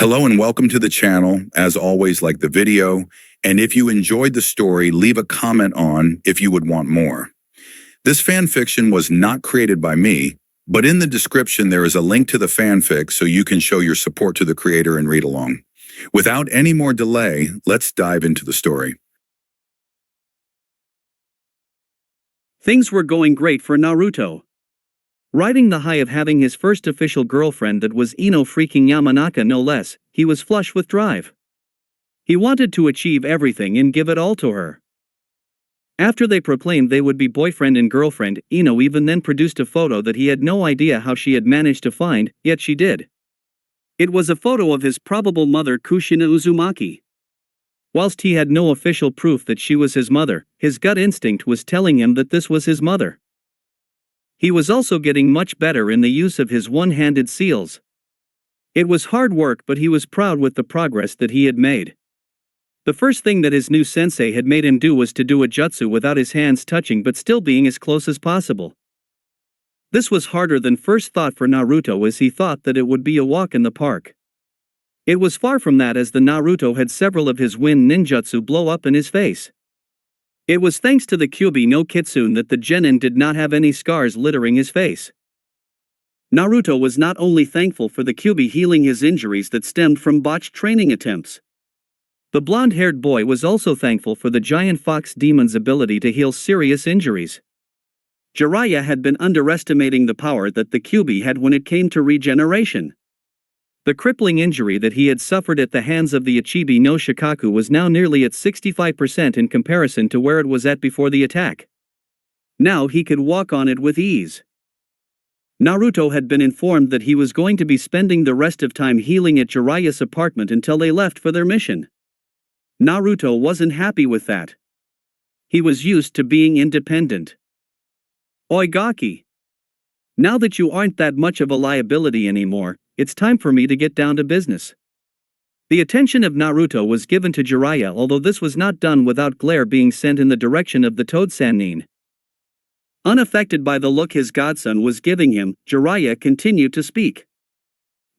Hello and welcome to the channel. As always, like the video, and if you enjoyed the story, leave a comment on if you would want more. This fan fiction was not created by me, but in the description there is a link to the fanfic so you can show your support to the creator and read along. Without any more delay, let's dive into the story. Things were going great for Naruto. Riding the high of having his first official girlfriend that was Ino freaking Yamanaka no less, he was flush with drive. He wanted to achieve everything and give it all to her. After they proclaimed they would be boyfriend and girlfriend, Ino even then produced a photo that he had no idea how she had managed to find, yet she did. It was a photo of his probable mother Kushina Uzumaki. Whilst he had no official proof that she was his mother, his gut instinct was telling him that this was his mother. He was also getting much better in the use of his one-handed seals. It was hard work, but he was proud with the progress that he had made. The first thing that his new sensei had made him do was to do a jutsu without his hands touching but still being as close as possible. This was harder than first thought for Naruto, as he thought that it would be a walk in the park. It was far from that, as the Naruto had several of his wind ninjutsu blow up in his face. It was thanks to the Kyuubi no Kitsune that the genin did not have any scars littering his face. Naruto was not only thankful for the Kyuubi healing his injuries that stemmed from botched training attempts. The blonde-haired boy was also thankful for the giant fox demon's ability to heal serious injuries. Jiraiya had been underestimating the power that the Kyuubi had when it came to regeneration. The crippling injury that he had suffered at the hands of the Ichibi no Shikaku was now nearly at 65% in comparison to where it was at before the attack. Now he could walk on it with ease. Naruto had been informed that he was going to be spending the rest of time healing at Jiraiya's apartment until they left for their mission. Naruto wasn't happy with that. He was used to being independent. Oigaki. Now that you aren't that much of a liability anymore, it's time for me to get down to business. The attention of Naruto was given to Jiraiya, although this was not done without glare being sent in the direction of the Toad Sannin. Unaffected by the look his godson was giving him, Jiraiya continued to speak.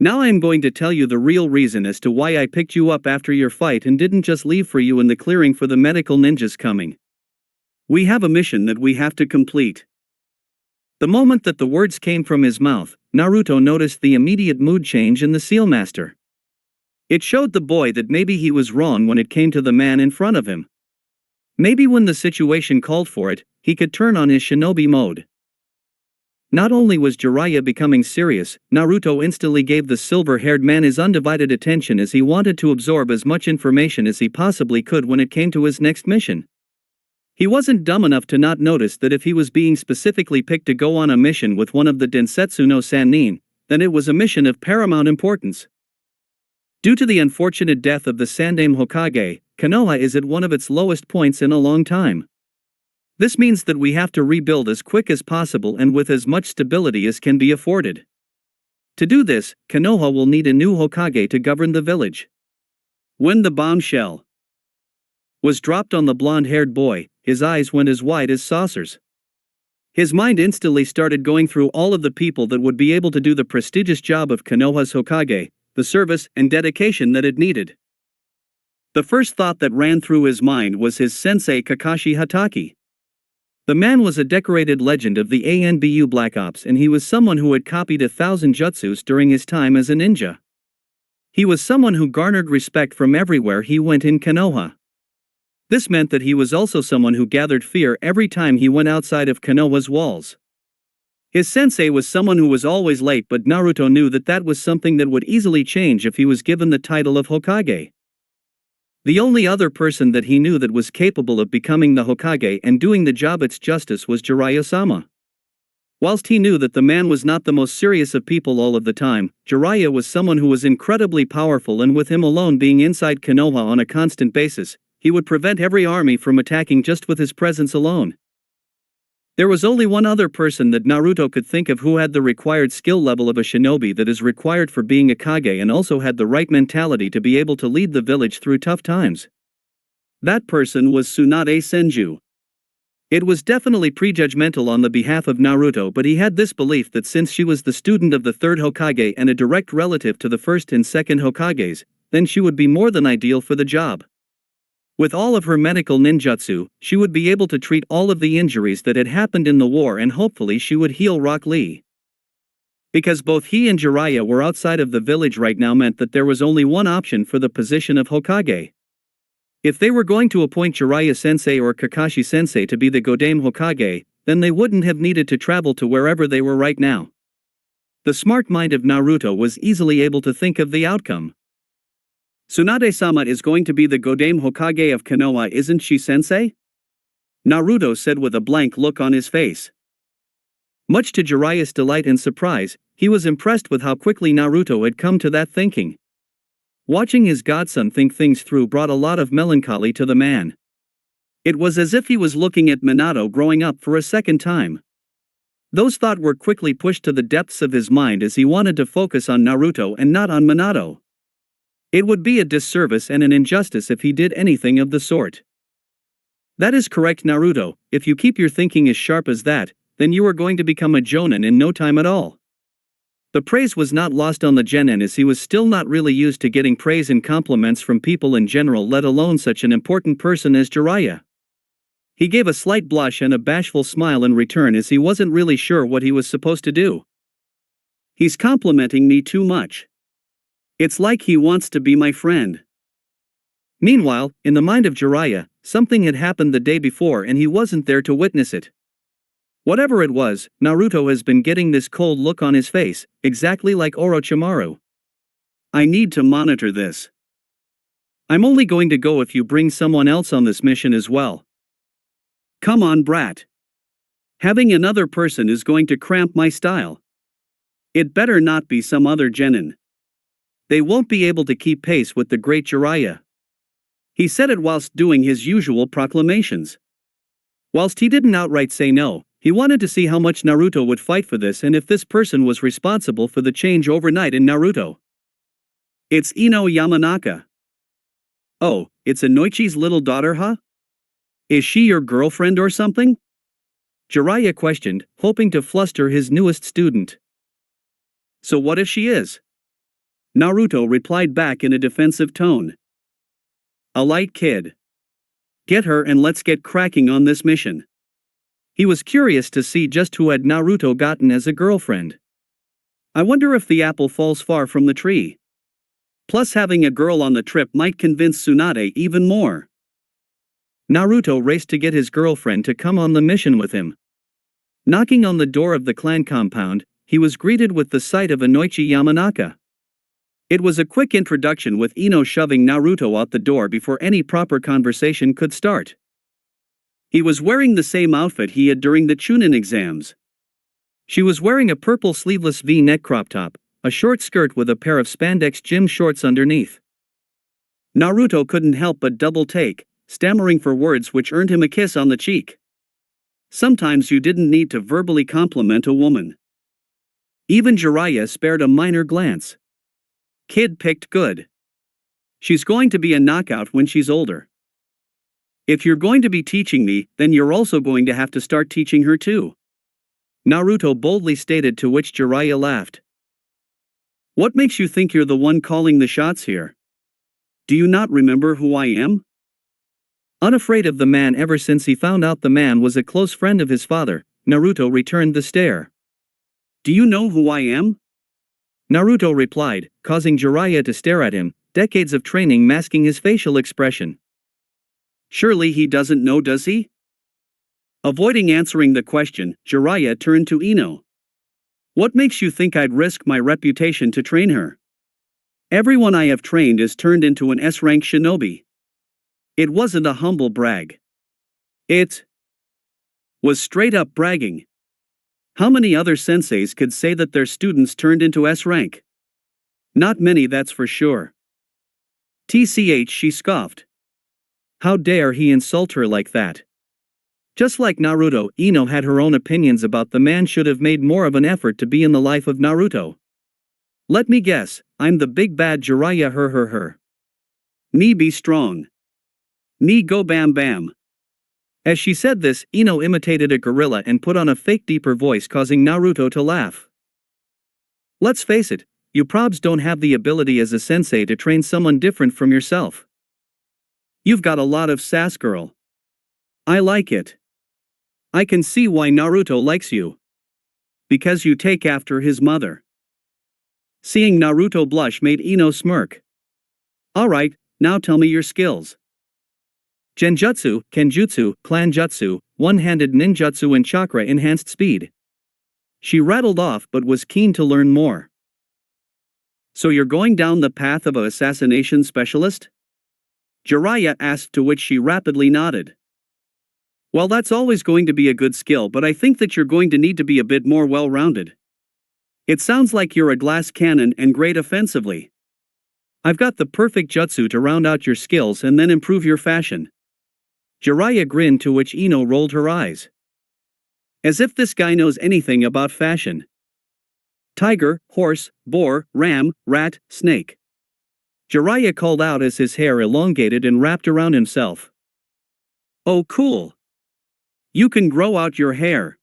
Now I am going to tell you the real reason as to why I picked you up after your fight and didn't just leave for you in the clearing for the medical ninjas coming. We have a mission that we have to complete. The moment that the words came from his mouth, Naruto noticed the immediate mood change in the Seal Master. It showed the boy that maybe he was wrong when it came to the man in front of him. Maybe when the situation called for it, he could turn on his shinobi mode. Not only was Jiraiya becoming serious, Naruto instantly gave the silver-haired man his undivided attention, as he wanted to absorb as much information as he possibly could when it came to his next mission. He wasn't dumb enough to not notice that if he was being specifically picked to go on a mission with one of the Densetsu no Sannin, then it was a mission of paramount importance. Due to the unfortunate death of the Sandaime Hokage, Konoha is at one of its lowest points in a long time. This means that we have to rebuild as quick as possible and with as much stability as can be afforded. To do this, Konoha will need a new Hokage to govern the village. When the bombshell was dropped on the blonde-haired boy, his eyes went as wide as saucers. His mind instantly started going through all of the people that would be able to do the prestigious job of Konoha's Hokage, the service and dedication that it needed. The first thought that ran through his mind was his sensei Kakashi Hatake. The man was a decorated legend of the ANBU Black Ops, and he was someone who had copied 1,000 jutsus during his time as a ninja. He was someone who garnered respect from everywhere he went in Konoha. This meant that he was also someone who gathered fear every time he went outside of Konoha's walls. His sensei was someone who was always late, but Naruto knew that that was something that would easily change if he was given the title of Hokage. The only other person that he knew that was capable of becoming the Hokage and doing the job its justice was Jiraiya-sama. Whilst he knew that the man was not the most serious of people all of the time, Jiraiya was someone who was incredibly powerful, and with him alone being inside Konoha on a constant basis, he would prevent every army from attacking just with his presence alone. There was only one other person that Naruto could think of who had the required skill level of a shinobi that is required for being a Kage, and also had the right mentality to be able to lead the village through tough times. That person was Tsunade Senju. It was definitely prejudgmental on the behalf of Naruto, but he had this belief that since she was the student of the third Hokage and a direct relative to the first and second Hokages, then she would be more than ideal for the job. With all of her medical ninjutsu, she would be able to treat all of the injuries that had happened in the war, and hopefully she would heal Rock Lee. Because both he and Jiraiya were outside of the village right now meant that there was only one option for the position of Hokage. If they were going to appoint Jiraiya-sensei or Kakashi-sensei to be the Godame Hokage, then they wouldn't have needed to travel to wherever they were right now. The smart mind of Naruto was easily able to think of the outcome. Tsunade-sama is going to be the Godame Hokage of Konoha, isn't she, sensei? Naruto said with a blank look on his face. Much to Jiraiya's delight and surprise, he was impressed with how quickly Naruto had come to that thinking. Watching his godson think things through brought a lot of melancholy to the man. It was as if he was looking at Minato growing up for a second time. Those thoughts were quickly pushed to the depths of his mind as he wanted to focus on Naruto and not on Minato. It would be a disservice and an injustice if he did anything of the sort. That is correct, Naruto. If you keep your thinking as sharp as that, then you are going to become a Jonin in no time at all. The praise was not lost on the genin, as he was still not really used to getting praise and compliments from people in general, let alone such an important person as Jiraiya. He gave a slight blush and a bashful smile in return, as he wasn't really sure what he was supposed to do. He's complimenting me too much. It's like he wants to be my friend. Meanwhile, in the mind of Jiraiya, something had happened the day before and he wasn't there to witness it. Whatever it was, Naruto has been getting this cold look on his face, exactly like Orochimaru. I need to monitor this. I'm only going to go if you bring someone else on this mission as well. Come on, brat. Having another person is going to cramp my style. It better not be some other genin. They won't be able to keep pace with the great Jiraiya. He said it whilst doing his usual proclamations. Whilst he didn't outright say no, he wanted to see how much Naruto would fight for this and if this person was responsible for the change overnight in Naruto. It's Ino Yamanaka. Oh, it's Inoichi's little daughter, huh? Is she your girlfriend or something? Jiraiya questioned, hoping to fluster his newest student. So what if she is? Naruto replied back in a defensive tone. A light kid. Get her and let's get cracking on this mission. He was curious to see just who had Naruto gotten as a girlfriend. I wonder if the apple falls far from the tree. Plus, having a girl on the trip might convince Tsunade even more. Naruto raced to get his girlfriend to come on the mission with him. Knocking on the door of the clan compound, he was greeted with the sight of Inoichi Yamanaka. It was a quick introduction, with Ino shoving Naruto out the door before any proper conversation could start. He was wearing the same outfit he had during the Chunin exams. She was wearing a purple sleeveless V-neck crop top, a short skirt with a pair of spandex gym shorts underneath. Naruto couldn't help but double take, stammering for words which earned him a kiss on the cheek. Sometimes you didn't need to verbally compliment a woman. Even Jiraiya spared a minor glance. Kid picked good. She's going to be a knockout when she's older. If you're going to be teaching me, then you're also going to have to start teaching her too. Naruto boldly stated, to which Jiraiya laughed. What makes you think you're the one calling the shots here? Do you not remember who I am? Unafraid of the man ever since he found out the man was a close friend of his father, Naruto returned the stare. Do you know who I am? Naruto replied, causing Jiraiya to stare at him, decades of training masking his facial expression. Surely he doesn't know, does he? Avoiding answering the question, Jiraiya turned to Ino. What makes you think I'd risk my reputation to train her? Everyone I have trained is turned into an S-rank shinobi. It wasn't a humble brag. It was straight up bragging. How many other senseis could say that their students turned into S-rank? Not many, that's for sure. TCH, she scoffed. How dare he insult her like that? Just like Naruto, Ino had her own opinions about the man should have made more of an effort to be in the life of Naruto. Let me guess, I'm the big bad Jiraiya, her. Me be strong. Me go bam bam. As she said this, Ino imitated a gorilla and put on a fake deeper voice, causing Naruto to laugh. Let's face it, you probs don't have the ability as a sensei to train someone different from yourself. You've got a lot of sass, girl. I like it. I can see why Naruto likes you. Because you take after his mother. Seeing Naruto blush made Ino smirk. Alright, now tell me your skills. Genjutsu, Kenjutsu, Clanjutsu, one-handed ninjutsu and chakra-enhanced speed. She rattled off but was keen to learn more. So you're going down the path of an assassination specialist? Jiraiya asked, to which she rapidly nodded. Well, that's always going to be a good skill, but I think that you're going to need to be a bit more well-rounded. It sounds like you're a glass cannon and great offensively. I've got the perfect jutsu to round out your skills and then improve your fashion. Jiraiya grinned, to which Ino rolled her eyes. As if this guy knows anything about fashion. Tiger, horse, boar, ram, rat, snake. Jiraiya called out as his hair elongated and wrapped around himself. Oh, cool. You can grow out your hair.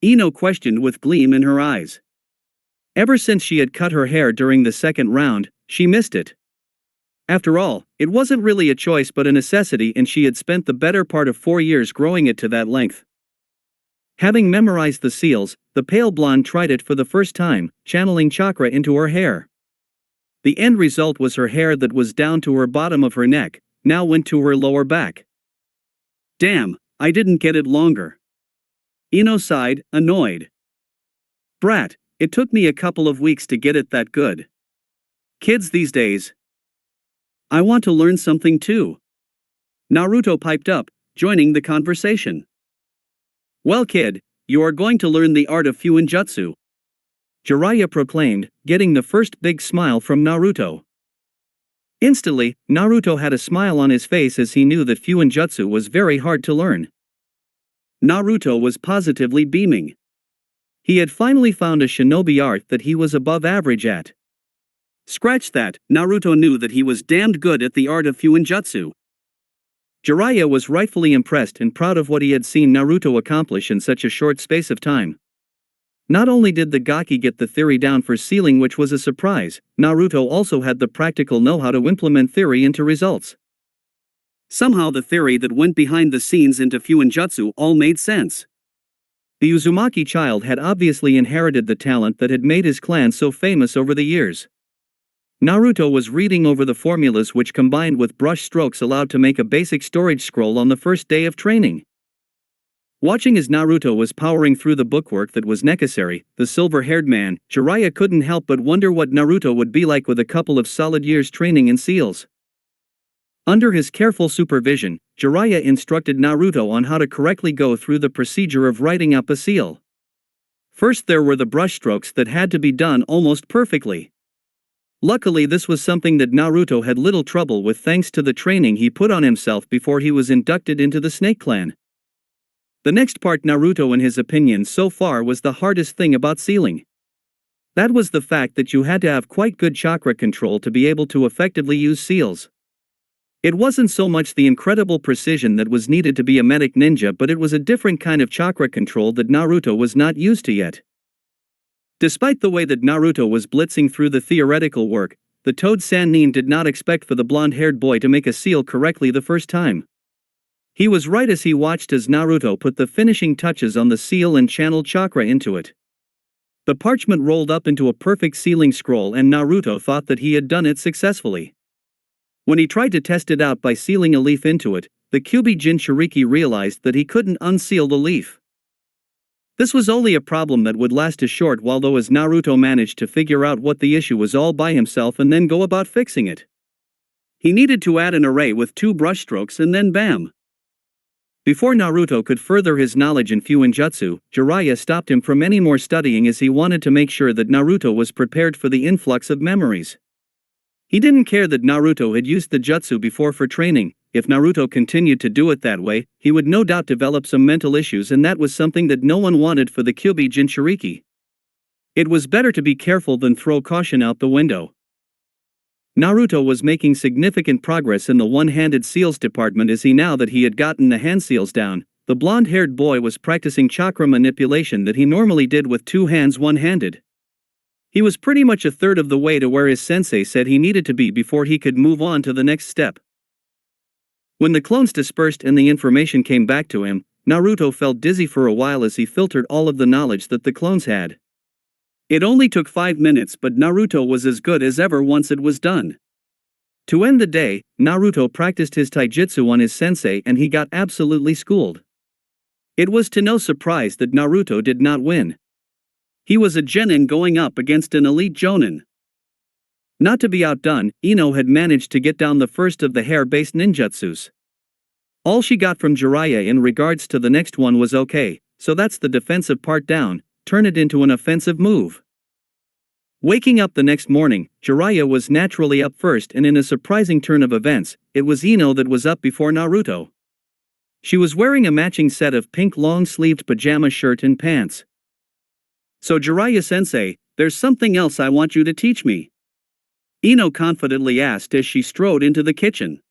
Ino questioned with gleam in her eyes. Ever since she had cut her hair during the second round, she missed it. After all, it wasn't really a choice but a necessity, and she had spent the better part of 4 years growing it to that length. Having memorized the seals, the pale blonde tried it for the first time, channeling chakra into her hair. The end result was her hair that was down to her bottom of her neck, now went to her lower back. Damn, I didn't get it longer. Ino sighed, annoyed. Brat, it took me a couple of weeks to get it that good. Kids these days. I want to learn something too. Naruto piped up, joining the conversation. Well, kid, you are going to learn the art of Fuinjutsu. Jiraiya proclaimed, getting the first big smile from Naruto. Instantly, Naruto had a smile on his face as he knew that Fuinjutsu was very hard to learn. Naruto was positively beaming. He had finally found a shinobi art that he was above average at. Scratch that, Naruto knew that he was damned good at the art of Fuinjutsu. Jiraiya was rightfully impressed and proud of what he had seen Naruto accomplish in such a short space of time. Not only did the Gaki get the theory down for sealing, which was a surprise, Naruto also had the practical know-how to implement theory into results. Somehow the theory that went behind the scenes into Fuinjutsu all made sense. The Uzumaki child had obviously inherited the talent that had made his clan so famous over the years. Naruto was reading over the formulas which, combined with brush strokes, allowed to make a basic storage scroll on the first day of training. Watching as Naruto was powering through the bookwork that was necessary, the silver-haired man, Jiraiya couldn't help but wonder what Naruto would be like with a couple of solid years training in seals. Under his careful supervision, Jiraiya instructed Naruto on how to correctly go through the procedure of writing up a seal. First, there were the brushstrokes that had to be done almost perfectly. Luckily, this was something that Naruto had little trouble with thanks to the training he put on himself before he was inducted into the Snake Clan. The next part, Naruto in his opinion so far, was the hardest thing about sealing. That was the fact that you had to have quite good chakra control to be able to effectively use seals. It wasn't so much the incredible precision that was needed to be a medic ninja, but it was a different kind of chakra control that Naruto was not used to yet. Despite the way that Naruto was blitzing through the theoretical work, the Toad Sannin did not expect for the blonde-haired boy to make a seal correctly the first time. He was right as he watched as Naruto put the finishing touches on the seal and channeled chakra into it. The parchment rolled up into a perfect sealing scroll, and Naruto thought that he had done it successfully. When he tried to test it out by sealing a leaf into it, the Kyuubi Jinchuriki realized that he couldn't unseal the leaf. This was only a problem that would last a short while, though, as Naruto managed to figure out what the issue was all by himself and then go about fixing it. He needed to add an array with 2 brushstrokes and then bam! Before Naruto could further his knowledge in Fuinjutsu, Jiraiya stopped him from any more studying as he wanted to make sure that Naruto was prepared for the influx of memories. He didn't care that Naruto had used the jutsu before for training. If Naruto continued to do it that way, he would no doubt develop some mental issues, and that was something that no one wanted for the Kyuubi Jinchuriki. It was better to be careful than throw caution out the window. Naruto was making significant progress in the one-handed seals department as now that he had gotten the hand seals down, the blonde-haired boy was practicing chakra manipulation that he normally did with two hands one-handed. He was pretty much a third of the way to where his sensei said he needed to be before he could move on to the next step. When the clones dispersed and the information came back to him, Naruto felt dizzy for a while as he filtered all of the knowledge that the clones had. It only took 5 minutes, but Naruto was as good as ever once it was done. To end the day, Naruto practiced his taijutsu on his sensei and he got absolutely schooled. It was to no surprise that Naruto did not win. He was a genin going up against an elite jonin. Not to be outdone, Ino had managed to get down the first of the hair-based ninjutsus. All she got from Jiraiya in regards to the next one was okay, so that's the defensive part down, turn it into an offensive move. Waking up the next morning, Jiraiya was naturally up first, and in a surprising turn of events, it was Ino that was up before Naruto. She was wearing a matching set of pink long-sleeved pajama shirt and pants. "So Jiraiya-sensei, there's something else I want you to teach me," Ino confidently asked as she strode into the kitchen.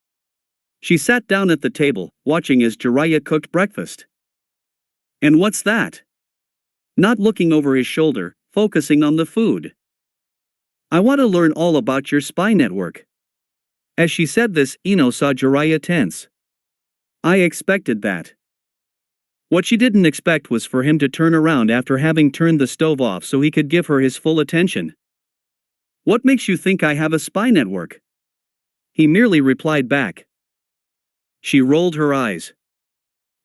She sat down at the table, watching as Jiraiya cooked breakfast. "And what's that?" Not looking over his shoulder, focusing on the food. "I want to learn all about your spy network." As she said this, Ino saw Jiraiya tense. "I expected that." What she didn't expect was for him to turn around after having turned the stove off so he could give her his full attention. "What makes you think I have a spy network?" He merely replied back. She rolled her eyes.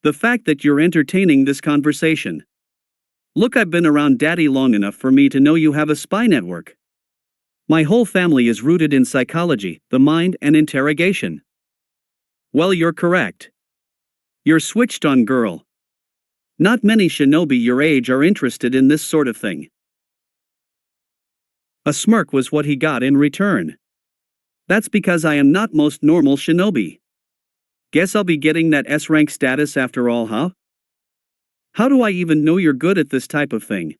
"The fact that you're entertaining this conversation. Look, I've been around Daddy long enough for me to know you have a spy network. My whole family is rooted in psychology, the mind, and interrogation." "Well, you're correct. You're switched on, girl. Not many shinobi your age are interested in this sort of thing." A smirk was what he got in return. "That's because I am not most normal shinobi. Guess I'll be getting that S-rank status after all, huh? How do I even know you're good at this type of thing?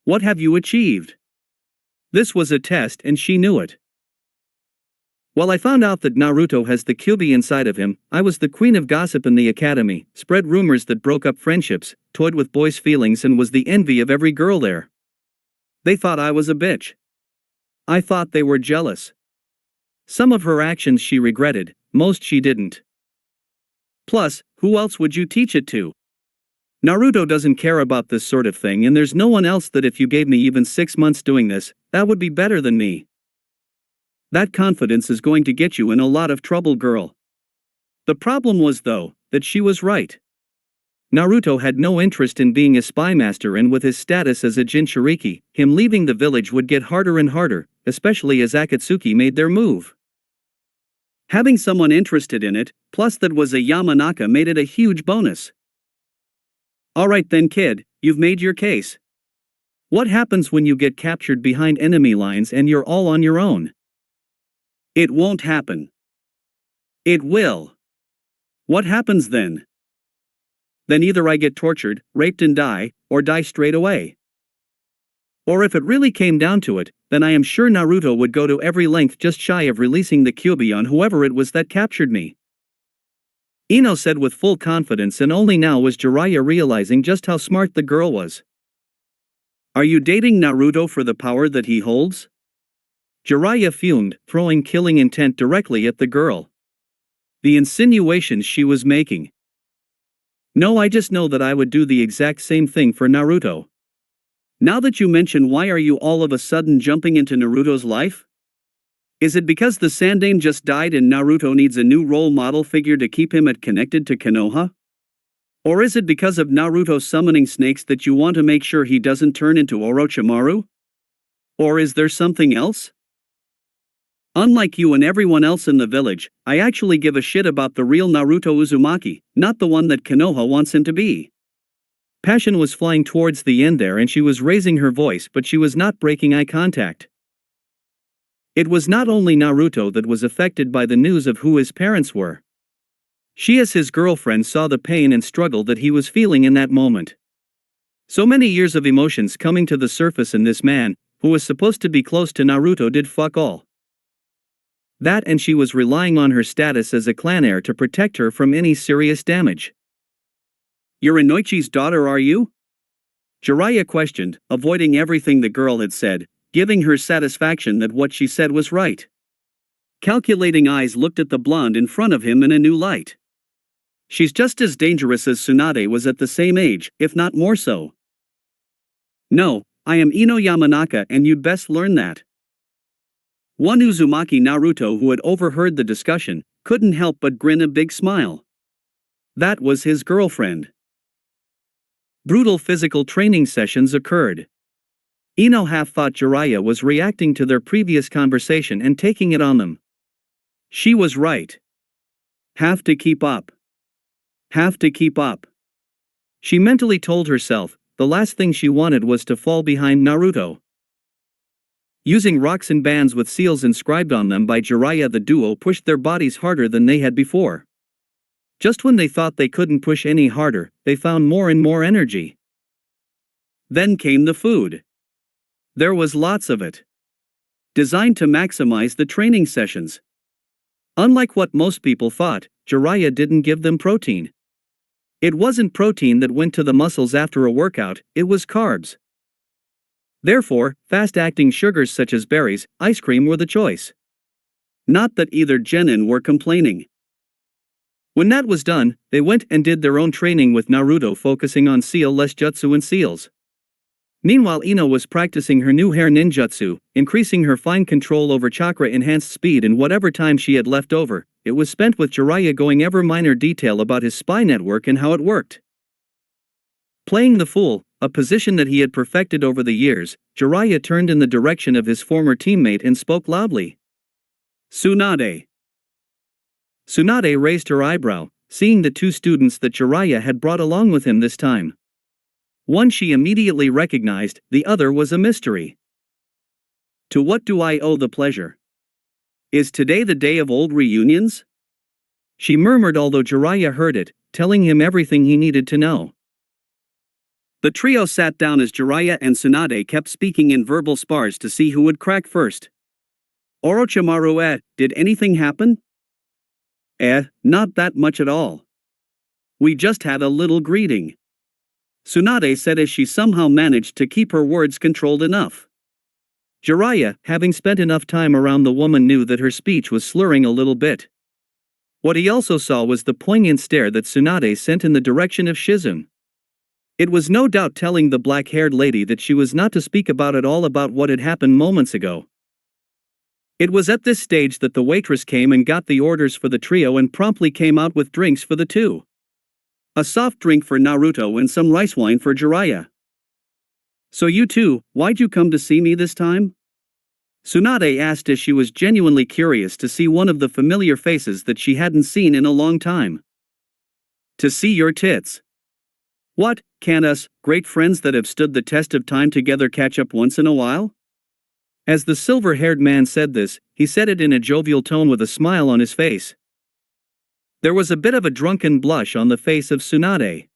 What have you achieved?" This was a test and she knew it. "Well, I found out that Naruto has the Kyuubi inside of him. I was the queen of gossip in the academy, spread rumors that broke up friendships, toyed with boys' feelings, and was the envy of every girl there. They thought I was a bitch. I thought they were jealous. Some of her actions she regretted, most she didn't. Plus, who else would you teach it to? Naruto doesn't care about this sort of thing, and there's no one else that if you gave me even 6 months doing this, that would be better than me. That confidence is going to get you in a lot of trouble, girl." The problem was, though, that she was right. Naruto had no interest in being a spy master, and with his status as a Jinchuriki, him leaving the village would get harder and harder, especially as Akatsuki made their move. Having someone interested in it, plus that was a Yamanaka, made it a huge bonus. "Alright then, kid, you've made your case. What happens when you get captured behind enemy lines and you're all on your own?" "It won't happen." "It will." "What happens then?" "Then either I get tortured, raped and die, or die straight away. Or if it really came down to it, then I am sure Naruto would go to every length just shy of releasing the Kyuubi on whoever it was that captured me," Ino said with full confidence, and only now was Jiraiya realizing just how smart the girl was. "Are you dating Naruto for the power that he holds?" Jiraiya fumed, throwing killing intent directly at the girl. The insinuations she was making. "No, I just know that I would do the exact same thing for Naruto." "Now that you mention, why are you all of a sudden jumping into Naruto's life? Is it because the Sandaime just died and Naruto needs a new role model figure to keep him connected to Konoha? Or is it because of Naruto summoning snakes that you want to make sure he doesn't turn into Orochimaru? Or is there something else? Unlike you and everyone else in the village, I actually give a shit about the real Naruto Uzumaki, not the one that Konoha wants him to be." Passion was flying towards the end there, and she was raising her voice, but she was not breaking eye contact. It was not only Naruto that was affected by the news of who his parents were. She, as his girlfriend, saw the pain and struggle that he was feeling in that moment. So many years of emotions coming to the surface, and this man, who was supposed to be close to Naruto, did fuck all. That and she was relying on her status as a clan heir to protect her from any serious damage. "You're Inoichi's daughter, are you?" Jiraiya questioned, avoiding everything the girl had said, giving her satisfaction that what she said was right. Calculating eyes looked at the blonde in front of him in a new light. She's just as dangerous as Tsunade was at the same age, if not more so. "No, I am Ino Yamanaka and you'd best learn that." One Uzumaki Naruto who had overheard the discussion, couldn't help but grin a big smile. That was his girlfriend. Brutal physical training sessions occurred. Ino half thought Jiraiya was reacting to their previous conversation and taking it on them. She was right. Have to keep up. Have to keep up. She mentally told herself, the last thing she wanted was to fall behind Naruto. Using rocks and bands with seals inscribed on them by Jiraiya, the duo pushed their bodies harder than they had before. Just when they thought they couldn't push any harder, they found more and more energy. Then came the food. There was lots of it. Designed to maximize the training sessions. Unlike what most people thought, Jiraiya didn't give them protein. It wasn't protein that went to the muscles after a workout, it was carbs. Therefore, fast-acting sugars such as berries, ice cream were the choice. Not that either genin were complaining. When that was done, they went and did their own training with Naruto, focusing on seal-less jutsu and seals. Meanwhile, Ino was practicing her new hair ninjutsu, increasing her fine control over chakra-enhanced speed, and whatever time she had left over, it was spent with Jiraiya going ever minor detail about his spy network and how it worked. Playing the fool, a position that he had perfected over the years, Jiraiya turned in the direction of his former teammate and spoke loudly. "Tsunade." Tsunade raised her eyebrow, seeing the two students that Jiraiya had brought along with him this time. One she immediately recognized, the other was a mystery. "To what do I owe the pleasure? Is today the day of old reunions?" she murmured, although Jiraiya heard it, telling him everything he needed to know. The trio sat down as Jiraiya and Tsunade kept speaking in verbal spars to see who would crack first. "Orochimaru, did anything happen?" Not that much at all. We just had a little greeting," Tsunade said as she somehow managed to keep her words controlled enough. Jiraiya, having spent enough time around the woman, knew that her speech was slurring a little bit. What he also saw was the poignant stare that Tsunade sent in the direction of Shizune. It was no doubt telling the black-haired lady that she was not to speak about at all about what had happened moments ago. It was at this stage that the waitress came and got the orders for the trio and promptly came out with drinks for the two. A soft drink for Naruto and some rice wine for Jiraiya. "So you two, why'd you come to see me this time?" Tsunade asked as she was genuinely curious to see one of the familiar faces that she hadn't seen in a long time. "To see your tits." "What, can't us, great friends that have stood the test of time together, catch up once in a while?" As the silver-haired man said this, he said it in a jovial tone with a smile on his face. There was a bit of a drunken blush on the face of Tsunade.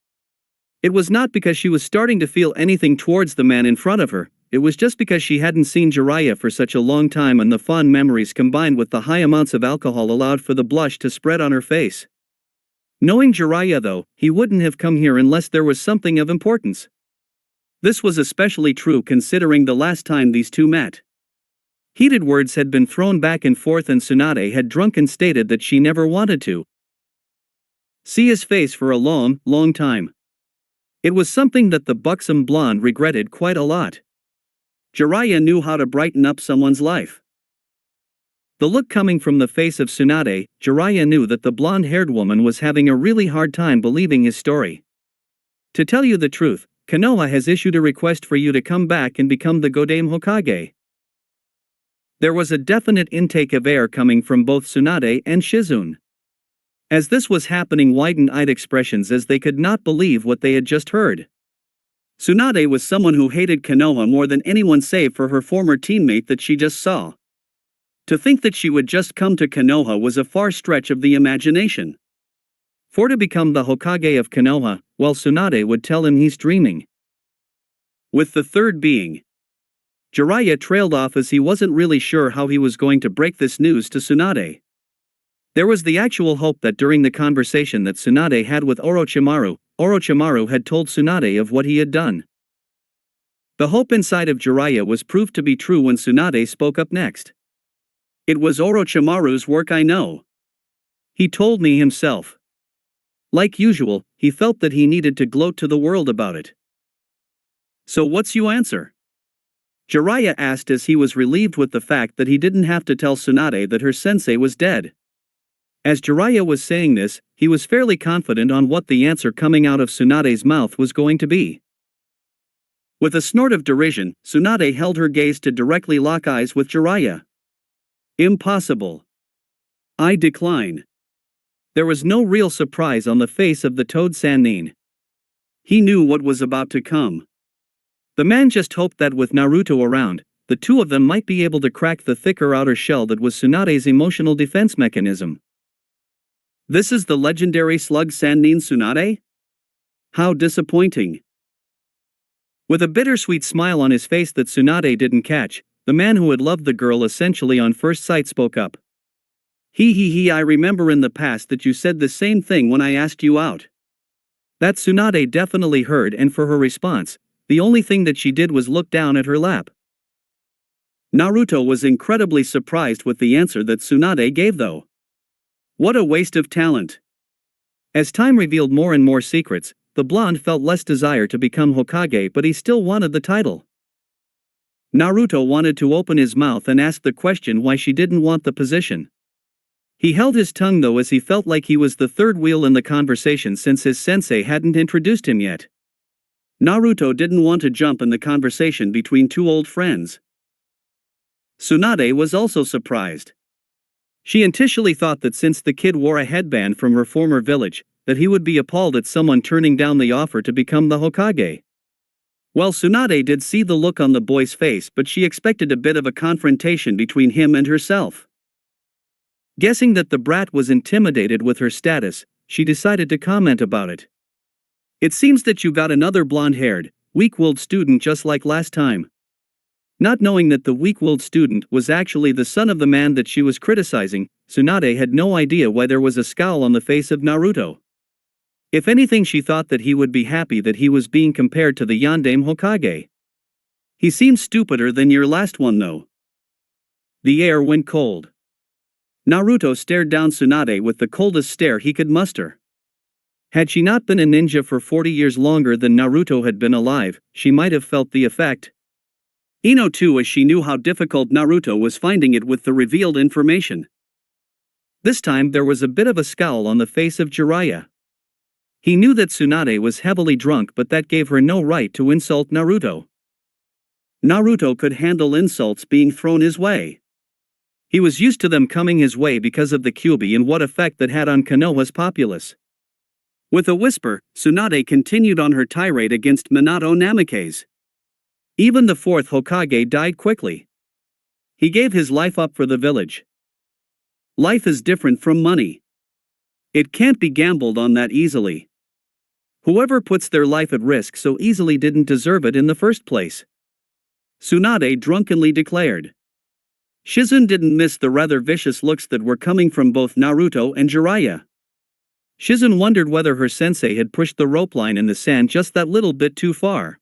It was not because she was starting to feel anything towards the man in front of her, it was just because she hadn't seen Jiraiya for such a long time, and the fond memories combined with the high amounts of alcohol allowed for the blush to spread on her face. Knowing Jiraiya though, he wouldn't have come here unless there was something of importance. This was especially true considering the last time these two met. Heated words had been thrown back and forth and Tsunade had drunken stated that she never wanted to see his face for a long, long time. It was something that the buxom blonde regretted quite a lot. Jiraiya knew how to brighten up someone's life. The look coming from the face of Tsunade, Jiraiya knew that the blonde-haired woman was having a really hard time believing his story. "To tell you the truth, Konoha has issued a request for you to come back and become the Godame Hokage." There was a definite intake of air coming from both Tsunade and Shizune. As this was happening, widen-eyed expressions as they could not believe what they had just heard. Tsunade was someone who hated Konoha more than anyone save for her former teammate that she just saw. To think that she would just come to Konoha was a far stretch of the imagination. For to become the Hokage of Konoha, well, Tsunade would tell him he's dreaming. With the third being Jiraiya trailed off as he wasn't really sure how he was going to break this news to Tsunade. There was the actual hope that during the conversation that Tsunade had with Orochimaru had told Tsunade of what he had done. The hope inside of Jiraiya was proved to be true when Tsunade spoke up next. "It was Orochimaru's work, I know. He told me himself." Like usual, he felt that he needed to gloat to the world about it. "So what's your answer?" Jiraiya asked as he was relieved with the fact that he didn't have to tell Tsunade that her sensei was dead. As Jiraiya was saying this, he was fairly confident on what the answer coming out of Tsunade's mouth was going to be. With a snort of derision, Tsunade held her gaze to directly lock eyes with Jiraiya. "Impossible. I decline." There was no real surprise on the face of the Toad Sannin. He knew what was about to come. The man just hoped that with Naruto around, the two of them might be able to crack the thicker outer shell that was Tsunade's emotional defense mechanism. "This is the legendary slug Sannin Tsunade? How disappointing." With a bittersweet smile on his face that Tsunade didn't catch, the man who had loved the girl essentially on first sight spoke up. He, I remember in the past that you said the same thing when I asked you out." That Tsunade definitely heard, and for her response, the only thing that she did was look down at her lap. Naruto was incredibly surprised with the answer that Tsunade gave though. What a waste of talent. As time revealed more and more secrets, the blonde felt less desire to become Hokage, but he still wanted the title. Naruto wanted to open his mouth and ask the question why she didn't want the position. He held his tongue though, as he felt like he was the third wheel in the conversation since his sensei hadn't introduced him yet. Naruto didn't want to jump in the conversation between two old friends. Tsunade was also surprised. She initially thought that since the kid wore a headband from her former village, that he would be appalled at someone turning down the offer to become the Hokage. Well, Tsunade did see the look on the boy's face, but she expected a bit of a confrontation between him and herself. Guessing that the brat was intimidated with her status, she decided to comment about it. "It seems that you got another blonde-haired, weak-willed student just like last time." Not knowing that the weak-willed student was actually the son of the man that she was criticizing, Tsunade had no idea why there was a scowl on the face of Naruto. If anything, she thought that he would be happy that he was being compared to the Yondaime Hokage. "He seems stupider than your last one though." The air went cold. Naruto stared down Tsunade with the coldest stare he could muster. Had she not been a ninja for 40 years longer than Naruto had been alive, she might have felt the effect. Ino too, as she knew how difficult Naruto was finding it with the revealed information. This time there was a bit of a scowl on the face of Jiraiya. He knew that Tsunade was heavily drunk, but that gave her no right to insult Naruto. Naruto could handle insults being thrown his way. He was used to them coming his way because of the Kyuubi and what effect that had on Konoha's populace. With a whisper, Tsunade continued on her tirade against Minato Namikaze. Even the fourth Hokage died quickly. He gave his life up for the village. Life is different from money. It can't be gambled on that easily. Whoever puts their life at risk so easily didn't deserve it in the first place. Tsunade drunkenly declared. Shizun didn't miss the rather vicious looks that were coming from both Naruto and Jiraiya. Shizun wondered whether her sensei had pushed the rope line in the sand just that little bit too far.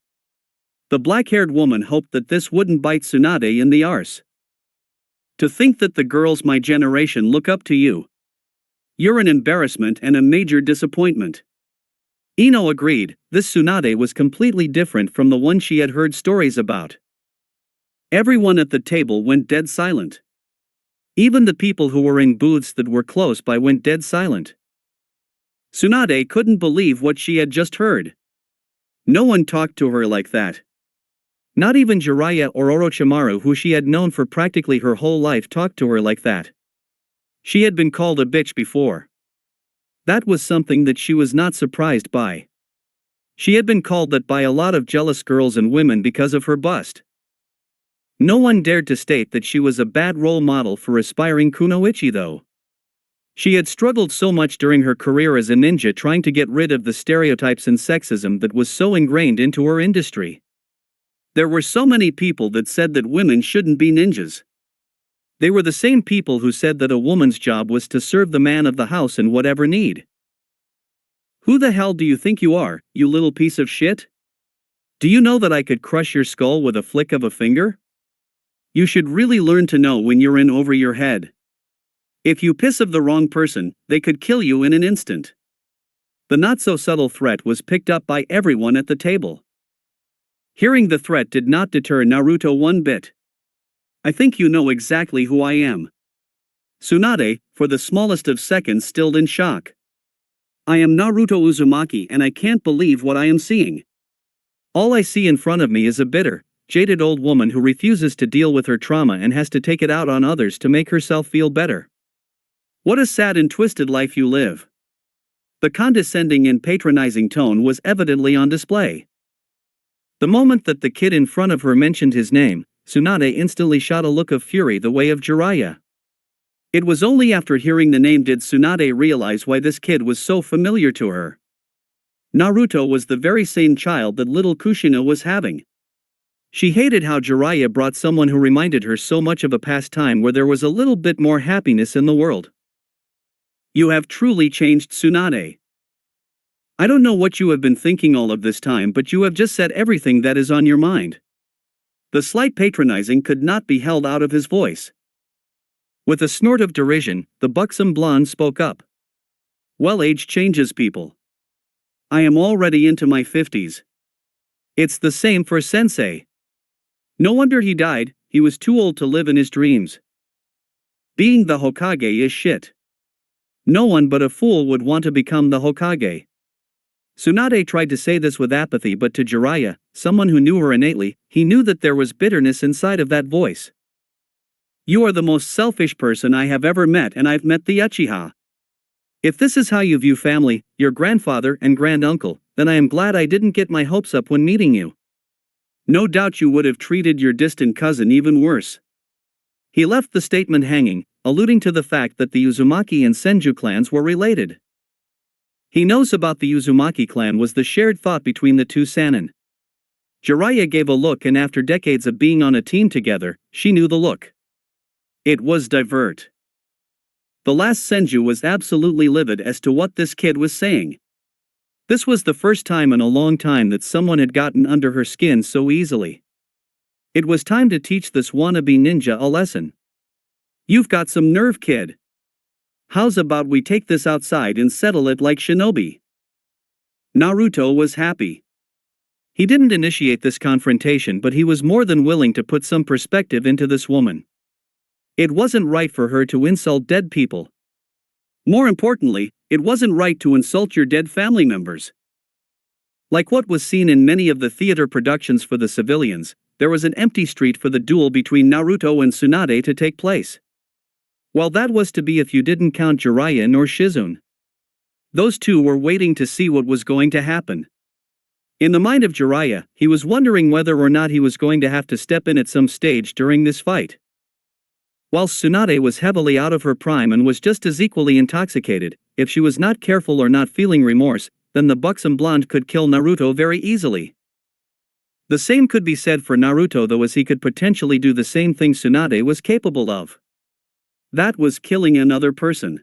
The black-haired woman hoped that this wouldn't bite Tsunade in the arse. "To think that the girls my generation look up to you. You're an embarrassment and a major disappointment." Ino agreed. This Tsunade was completely different from the one she had heard stories about. Everyone at the table went dead silent. Even the people who were in booths that were close by went dead silent. Tsunade couldn't believe what she had just heard. No one talked to her like that. Not even Jiraiya or Orochimaru, who she had known for practically her whole life, talked to her like that. She had been called a bitch before. That was something that she was not surprised by. She had been called that by a lot of jealous girls and women because of her bust. No one dared to state that she was a bad role model for aspiring kunoichi though. She had struggled so much during her career as a ninja, trying to get rid of the stereotypes and sexism that was so ingrained into her industry. There were so many people that said that women shouldn't be ninjas. They were the same people who said that a woman's job was to serve the man of the house in whatever need. Who the hell do you think you are, you little piece of shit? Do you know that I could crush your skull with a flick of a finger? You should really learn to know when you're in over your head. If you piss of the wrong person, they could kill you in an instant. The not-so-subtle threat was picked up by everyone at the table. Hearing the threat did not deter Naruto one bit. I think you know exactly who I am. Tsunade, for the smallest of seconds, stilled in shock. I am Naruto Uzumaki and I can't believe what I am seeing. All I see in front of me is a bitter, jaded old woman who refuses to deal with her trauma and has to take it out on others to make herself feel better. What a sad and twisted life you live. The condescending and patronizing tone was evidently on display. The moment that the kid in front of her mentioned his name, Tsunade instantly shot a look of fury the way of Jiraiya. It was only after hearing the name did Tsunade realize why this kid was so familiar to her. Naruto was the very same child that little Kushina was having. She hated how Jiraiya brought someone who reminded her so much of a past time where there was a little bit more happiness in the world. You have truly changed, Tsunade. I don't know what you have been thinking all of this time, but you have just said everything that is on your mind. The slight patronizing could not be held out of his voice. With a snort of derision, the buxom blonde spoke up. Well, age changes people. I am already into my 50s. It's the same for Sensei. No wonder he died, he was too old to live in his dreams. Being the Hokage is shit. No one but a fool would want to become the Hokage. Tsunade tried to say this with apathy, but to Jiraiya, someone who knew her innately, he knew that there was bitterness inside of that voice. You are the most selfish person I have ever met, and I've met the Uchiha. If this is how you view family, your grandfather and granduncle, then I am glad I didn't get my hopes up when meeting you. No doubt you would have treated your distant cousin even worse. He left the statement hanging, alluding to the fact that the Uzumaki and Senju clans were related. He knows about the Uzumaki clan was the shared thought between the two Sannin. Jiraiya gave a look, and after decades of being on a team together, she knew the look. It was divert. The last Senju was absolutely livid as to what this kid was saying. This was the first time in a long time that someone had gotten under her skin so easily. It was time to teach this wannabe ninja a lesson. You've got some nerve, kid. How's about we take this outside and settle it like shinobi? Naruto was happy. He didn't initiate this confrontation, but he was more than willing to put some perspective into this woman. It wasn't right for her to insult dead people. More importantly, it wasn't right to insult your dead family members. Like what was seen in many of the theater productions for the civilians, there was an empty street for the duel between Naruto and Tsunade to take place. Well, that was to be if you didn't count Jiraiya nor Shizune. Those two were waiting to see what was going to happen. In the mind of Jiraiya, he was wondering whether or not he was going to have to step in at some stage during this fight. Whilst Tsunade was heavily out of her prime and was just as equally intoxicated, if she was not careful or not feeling remorse, then the buxom blonde could kill Naruto very easily. The same could be said for Naruto though, as he could potentially do the same thing Tsunade was capable of. That was killing another person.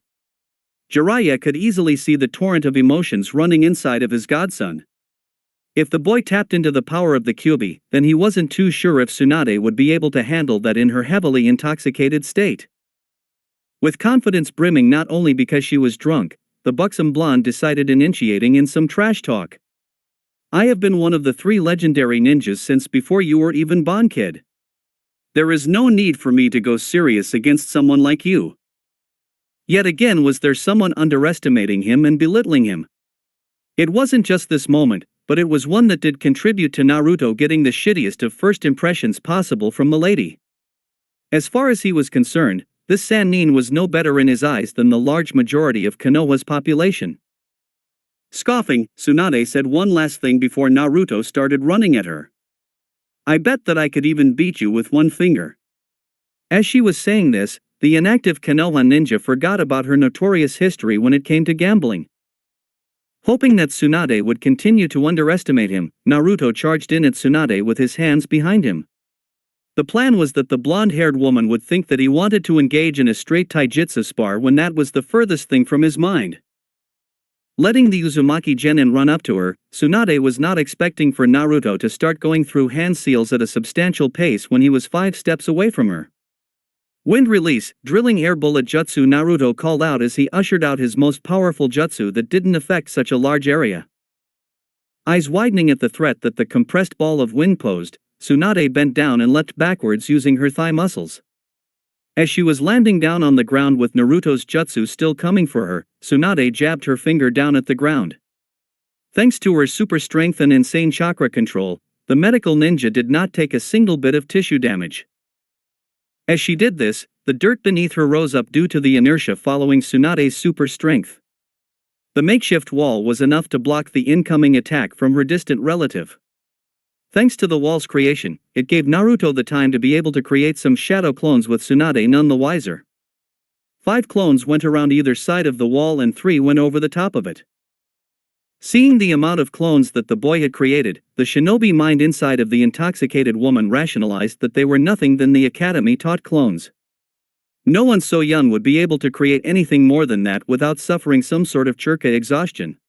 Jiraiya could easily see the torrent of emotions running inside of his godson. If the boy tapped into the power of the Kyuubi, then he wasn't too sure if Tsunade would be able to handle that in her heavily intoxicated state. With confidence brimming not only because she was drunk, the buxom blonde decided initiating in some trash talk. I have been one of the 3 legendary ninjas since before you were even born, kid. There is no need for me to go serious against someone like you. Yet again was there someone underestimating him and belittling him. It wasn't just this moment, but it was one that did contribute to Naruto getting the shittiest of first impressions possible from Milady. As far as he was concerned, this Sannin was no better in his eyes than the large majority of Konoha's population. Scoffing, Tsunade said one last thing before Naruto started running at her. I bet that I could even beat you with one finger. As she was saying this, the inactive Konoha ninja forgot about her notorious history when it came to gambling. Hoping that Tsunade would continue to underestimate him, Naruto charged in at Tsunade with his hands behind him. The plan was that the blonde-haired woman would think that he wanted to engage in a straight taijutsu spar when that was the furthest thing from his mind. Letting the Uzumaki genin run up to her, Tsunade was not expecting for Naruto to start going through hand seals at a substantial pace when he was 5 steps away from her. Wind release, drilling air bullet jutsu, Naruto called out as he ushered out his most powerful jutsu that didn't affect such a large area. Eyes widening at the threat that the compressed ball of wind posed, Tsunade bent down and leapt backwards using her thigh muscles. As she was landing down on the ground with Naruto's jutsu still coming for her, Tsunade jabbed her finger down at the ground. Thanks to her super strength and insane chakra control, the medical ninja did not take a single bit of tissue damage. As she did this, the dirt beneath her rose up due to the inertia following Tsunade's super strength. The makeshift wall was enough to block the incoming attack from her distant relative. Thanks to the wall's creation, it gave Naruto the time to be able to create some shadow clones with Tsunade none the wiser. 5 clones went around either side of the wall and 3 went over the top of it. Seeing the amount of clones that the boy had created, the shinobi mind inside of the intoxicated woman rationalized that they were nothing than the academy-taught clones. No one so young would be able to create anything more than that without suffering some sort of chakra exhaustion.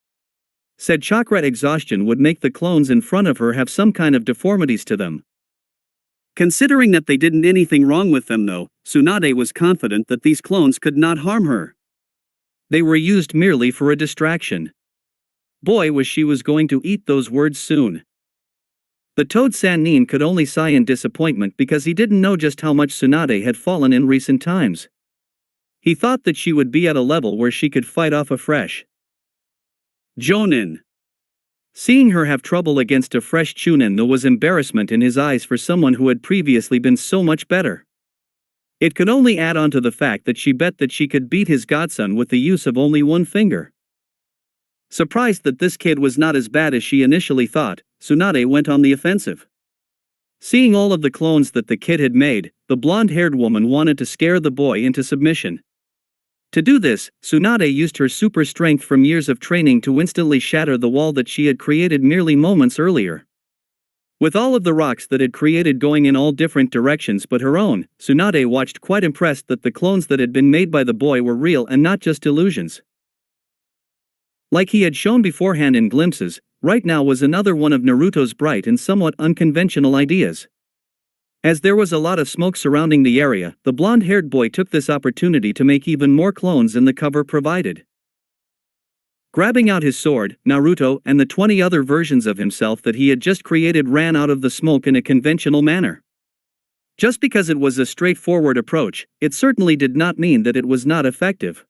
Said chakra exhaustion would make the clones in front of her have some kind of deformities to them. Considering that they didn't anything wrong with them though, Tsunade was confident that these clones could not harm her. They were used merely for a distraction. Boy, was she was going to eat those words soon. The Toad Sannin could only sigh in disappointment because he didn't know just how much Tsunade had fallen in recent times. He thought that she would be at a level where she could fight off a fresh Jonin. Seeing her have trouble against a fresh Chunin, there was embarrassment in his eyes for someone who had previously been so much better. It could only add on to the fact that she bet that she could beat his godson with the use of only one finger. Surprised that this kid was not as bad as she initially thought, Tsunade went on the offensive. Seeing all of the clones that the kid had made, the blonde-haired woman wanted to scare the boy into submission. To do this, Tsunade used her super strength from years of training to instantly shatter the wall that she had created merely moments earlier. With all of the rocks that had created going in all different directions but her own, Tsunade watched quite impressed that the clones that had been made by the boy were real and not just illusions. Like he had shown beforehand in glimpses, right now was another one of Naruto's bright and somewhat unconventional ideas. As there was a lot of smoke surrounding the area, the blonde-haired boy took this opportunity to make even more clones in the cover provided. Grabbing out his sword, Naruto and the 20 other versions of himself that he had just created ran out of the smoke in a conventional manner. Just because it was a straightforward approach, it certainly did not mean that it was not effective.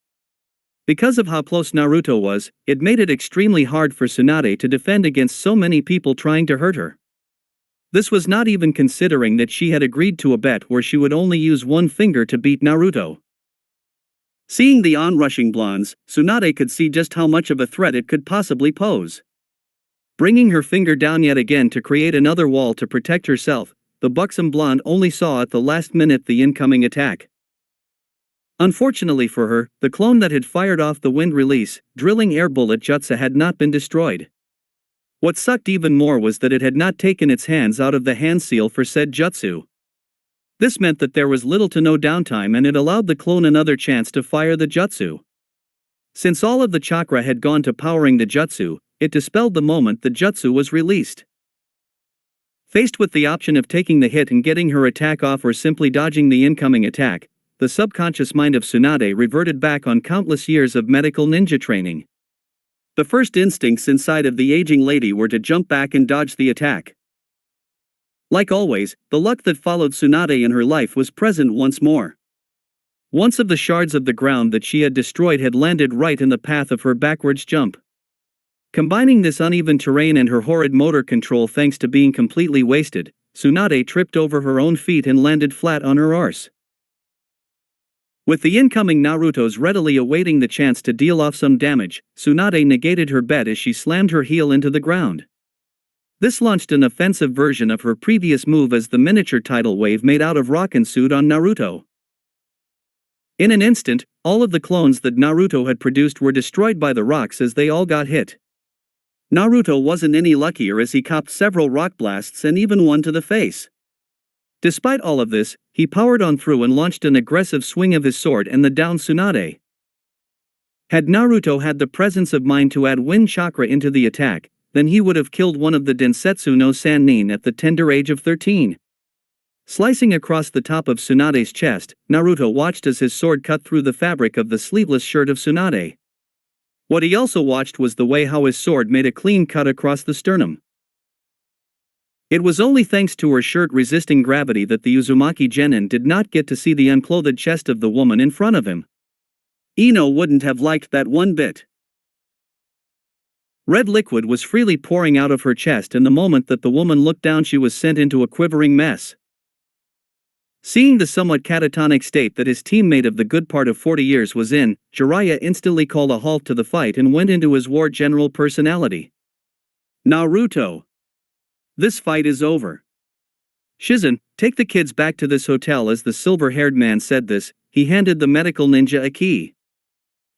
Because of how close Naruto was, it made it extremely hard for Tsunade to defend against so many people trying to hurt her. This was not even considering that she had agreed to a bet where she would only use one finger to beat Naruto. Seeing the onrushing blondes, Tsunade could see just how much of a threat it could possibly pose. Bringing her finger down yet again to create another wall to protect herself, the buxom blonde only saw at the last minute the incoming attack. Unfortunately for her, the clone that had fired off the wind release, drilling air bullet jutsu had not been destroyed. What sucked even more was that it had not taken its hands out of the hand seal for said jutsu. This meant that there was little to no downtime and it allowed the clone another chance to fire the jutsu. Since all of the chakra had gone to powering the jutsu, it dispelled the moment the jutsu was released. Faced with the option of taking the hit and getting her attack off or simply dodging the incoming attack, the subconscious mind of Tsunade reverted back on countless years of medical ninja training. The first instincts inside of the aging lady were to jump back and dodge the attack. Like always, the luck that followed Tsunade in her life was present once more. Once of the shards of the ground that she had destroyed had landed right in the path of her backwards jump. Combining this uneven terrain and her horrid motor control thanks to being completely wasted, Tsunade tripped over her own feet and landed flat on her arse. With the incoming Naruto's readily awaiting the chance to deal off some damage, Tsunade negated her bet as she slammed her heel into the ground. This launched an offensive version of her previous move as the miniature tidal wave made out of rock ensued on Naruto. In an instant, all of the clones that Naruto had produced were destroyed by the rocks as they all got hit. Naruto wasn't any luckier as he copped several rock blasts and even one to the face. Despite all of this, he powered on through and launched an aggressive swing of his sword and the down Tsunade. Had Naruto had the presence of mind to add wind chakra into the attack, then he would have killed one of the Densetsu no Sannin at the tender age of 13. Slicing across the top of Tsunade's chest, Naruto watched as his sword cut through the fabric of the sleeveless shirt of Tsunade. What he also watched was the way how his sword made a clean cut across the sternum. It was only thanks to her shirt resisting gravity that the Uzumaki genin did not get to see the unclothed chest of the woman in front of him. Ino wouldn't have liked that one bit. Red liquid was freely pouring out of her chest, and the moment that the woman looked down she was sent into a quivering mess. Seeing the somewhat catatonic state that his teammate of the good part of 40 years was in, Jiraiya instantly called a halt to the fight and went into his war general personality. Naruto. This fight is over. Shizen, take the kids back to this hotel. As the silver-haired man said this, he handed the medical ninja a key.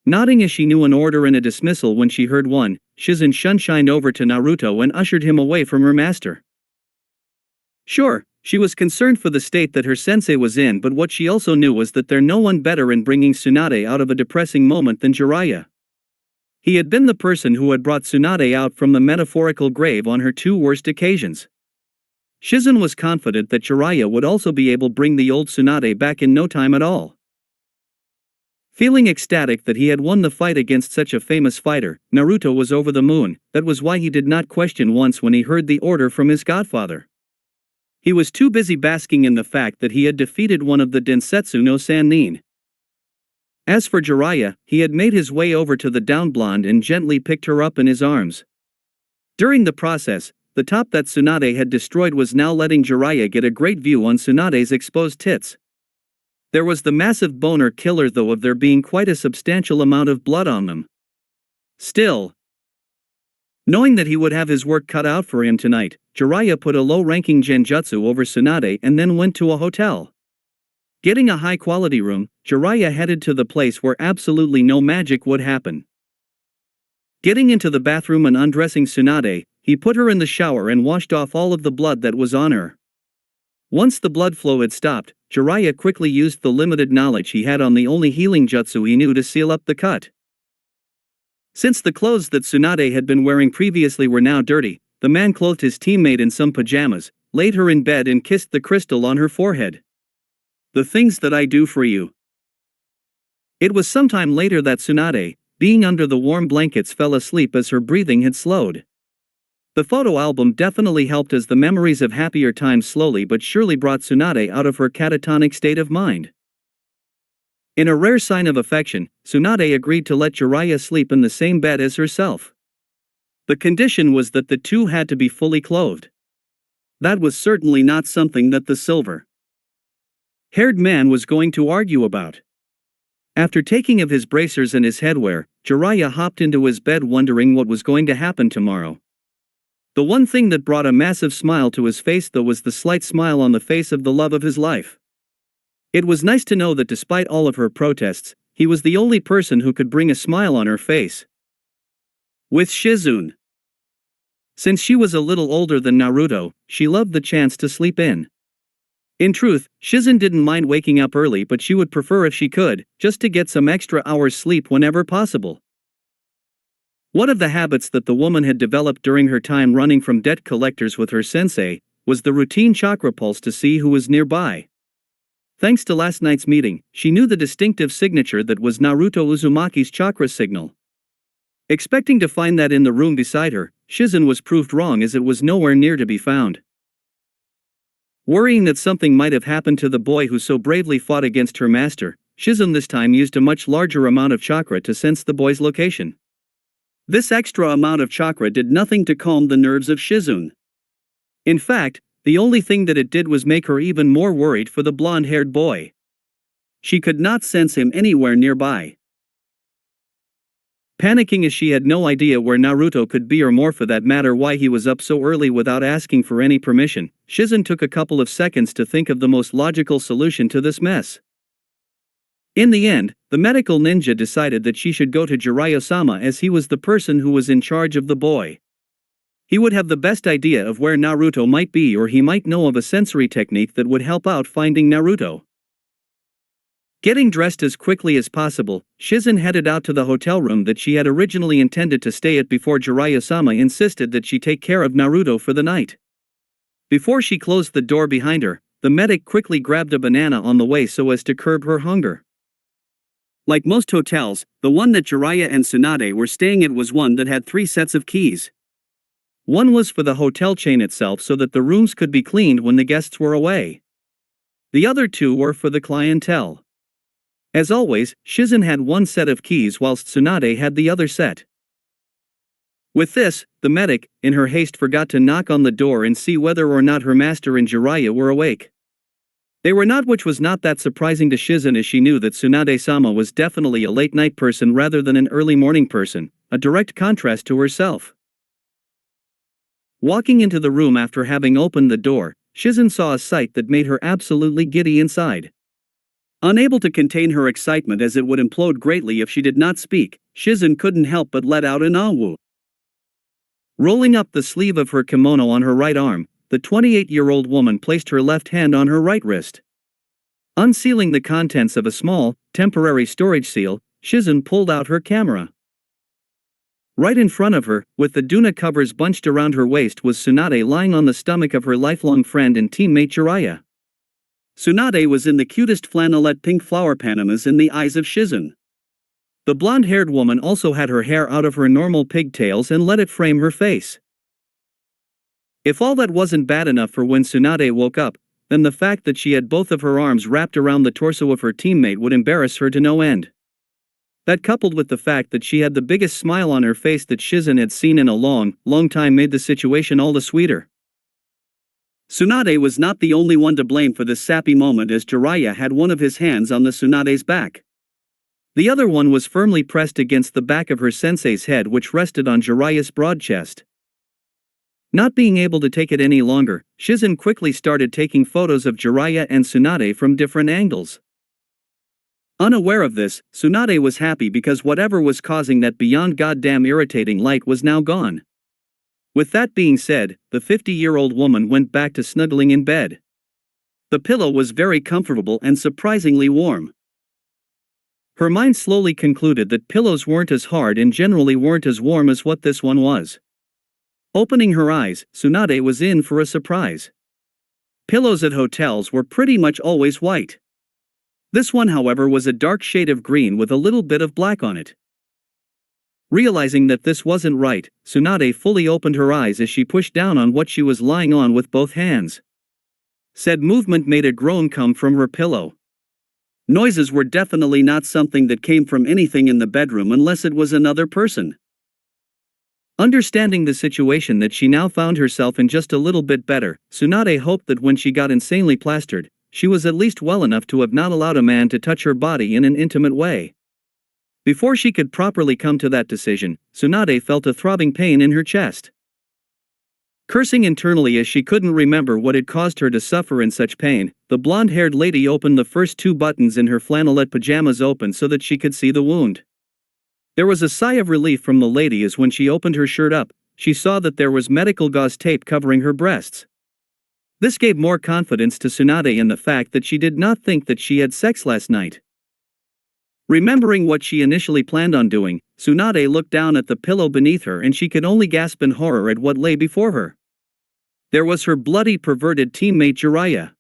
Nodding as she knew an order and a dismissal when she heard one, Shizen shunshined over to Naruto and ushered him away from her master. Sure, she was concerned for the state that her sensei was in, but what she also knew was that there no one better in bringing Tsunade out of a depressing moment than Jiraiya. He had been the person who had brought Tsunade out from the metaphorical grave on her two worst occasions. Shizen was confident that Jiraiya would also be able to bring the old Tsunade back in no time at all. Feeling ecstatic that he had won the fight against such a famous fighter, Naruto was over the moon. That was why he did not question once when he heard the order from his godfather. He was too busy basking in the fact that he had defeated one of the Densetsu no Sannin. As for Jiraiya, he had made his way over to the down blonde and gently picked her up in his arms. During the process, the top that Tsunade had destroyed was now letting Jiraiya get a great view on Tsunade's exposed tits. There was the massive boner killer though of there being quite a substantial amount of blood on them. Still, knowing that he would have his work cut out for him tonight, Jiraiya put a low-ranking genjutsu over Tsunade and then went to a hotel. Getting a high-quality room, Jiraiya headed to the place where absolutely no magic would happen. Getting into the bathroom and undressing Tsunade, he put her in the shower and washed off all of the blood that was on her. Once the blood flow had stopped, Jiraiya quickly used the limited knowledge he had on the only healing jutsu he knew to seal up the cut. Since the clothes that Tsunade had been wearing previously were now dirty, the man clothed his teammate in some pajamas, laid her in bed and kissed the crystal on her forehead. The things that I do for you. It was sometime later that Tsunade, being under the warm blankets, fell asleep as her breathing had slowed. The photo album definitely helped as the memories of happier times slowly but surely brought Tsunade out of her catatonic state of mind. In a rare sign of affection, Tsunade agreed to let Jiraiya sleep in the same bed as herself. The condition was that the two had to be fully clothed. That was certainly not something that the silver-haired man was going to argue about. After taking of his bracers and his headwear, Jiraiya hopped into his bed wondering what was going to happen tomorrow. The one thing that brought a massive smile to his face though was the slight smile on the face of the love of his life. It was nice to know that despite all of her protests, he was the only person who could bring a smile on her face. With Shizune. Since she was a little older than Naruto, she loved the chance to sleep in. In truth, Shizen didn't mind waking up early, but she would prefer if she could, just to get some extra hours sleep whenever possible. One of the habits that the woman had developed during her time running from debt collectors with her sensei was the routine chakra pulse to see who was nearby. Thanks to last night's meeting, she knew the distinctive signature that was Naruto Uzumaki's chakra signal. Expecting to find that in the room beside her, Shizen was proved wrong as it was nowhere near to be found. Worrying that something might have happened to the boy who so bravely fought against her master, Shizen this time used a much larger amount of chakra to sense the boy's location. This extra amount of chakra did nothing to calm the nerves of Shizune. In fact, the only thing that it did was make her even more worried for the blonde-haired boy. She could not sense him anywhere nearby. Panicking as she had no idea where Naruto could be or more for that matter why he was up so early without asking for any permission, Shizen took a couple of seconds to think of the most logical solution to this mess. In the end, the medical ninja decided that she should go to Jiraiya-sama as he was the person who was in charge of the boy. He would have the best idea of where Naruto might be, or he might know of a sensory technique that would help out finding Naruto. Getting dressed as quickly as possible, Shizen headed out to the hotel room that she had originally intended to stay at before Jiraiya-sama insisted that she take care of Naruto for the night. Before she closed the door behind her, the medic quickly grabbed a banana on the way so as to curb her hunger. Like most hotels, the one that Jiraiya and Tsunade were staying at was one that had 3 sets of keys. One was for the hotel chain itself so that the rooms could be cleaned when the guests were away. The other 2 were for the clientele. As always, Shizen had 1 set of keys whilst Tsunade had the other set. With this, the medic, in her haste, forgot to knock on the door and see whether or not her master and Jiraiya were awake. They were not, which was not that surprising to Shizen, as she knew that Tsunade-sama was definitely a late-night person rather than an early-morning person, a direct contrast to herself. Walking into the room after having opened the door, Shizen saw a sight that made her absolutely giddy inside. Unable to contain her excitement, as it would implode greatly if she did not speak, Shizen couldn't help but let out an "awoo." Rolling up the sleeve of her kimono on her right arm, the 28-year-old woman placed her left hand on her right wrist. Unsealing the contents of a small, temporary storage seal, Shizen pulled out her camera. Right in front of her, with the Duna covers bunched around her waist, was Tsunade lying on the stomach of her lifelong friend and teammate Jiraiya. Tsunade was in the cutest flannelette pink flower panamas in the eyes of Shizen. The blonde-haired woman also had her hair out of her normal pigtails and let it frame her face. If all that wasn't bad enough for when Tsunade woke up, then the fact that she had both of her arms wrapped around the torso of her teammate would embarrass her to no end. That, coupled with the fact that she had the biggest smile on her face that Shizen had seen in a long time, made the situation all the sweeter. Tsunade was not the only one to blame for this sappy moment, as Jiraiya had one of his hands on the Tsunade's back. The other one was firmly pressed against the back of her sensei's head, which rested on Jiraiya's broad chest. Not being able to take it any longer, Shizen quickly started taking photos of Jiraiya and Tsunade from different angles. Unaware of this, Tsunade was happy because whatever was causing that beyond goddamn irritating light was now gone. With that being said, the 50-year-old woman went back to snuggling in bed. The pillow was very comfortable and surprisingly warm. Her mind slowly concluded that pillows weren't as hard and generally weren't as warm as what this one was. Opening her eyes, Tsunade was in for a surprise. Pillows at hotels were pretty much always white. This one, however, was a dark shade of green with a little bit of black on it. Realizing that this wasn't right, Tsunade fully opened her eyes as she pushed down on what she was lying on with both hands. Said movement made a groan come from her pillow. Noises were definitely not something that came from anything in the bedroom unless it was another person. Understanding the situation that she now found herself in just a little bit better, Tsunade hoped that when she got insanely plastered, she was at least well enough to have not allowed a man to touch her body in an intimate way. Before she could properly come to that decision, Tsunade felt a throbbing pain in her chest. Cursing internally as she couldn't remember what had caused her to suffer in such pain, the blonde-haired lady opened the first 2 buttons in her flannelette pajamas open so that she could see the wound. There was a sigh of relief from the lady as when she opened her shirt up, she saw that there was medical gauze tape covering her breasts. This gave more confidence to Tsunade in the fact that she did not think that she had sex last night. Remembering what she initially planned on doing, Tsunade looked down at the pillow beneath her and she could only gasp in horror at what lay before her. There was her bloody, perverted teammate Jiraiya.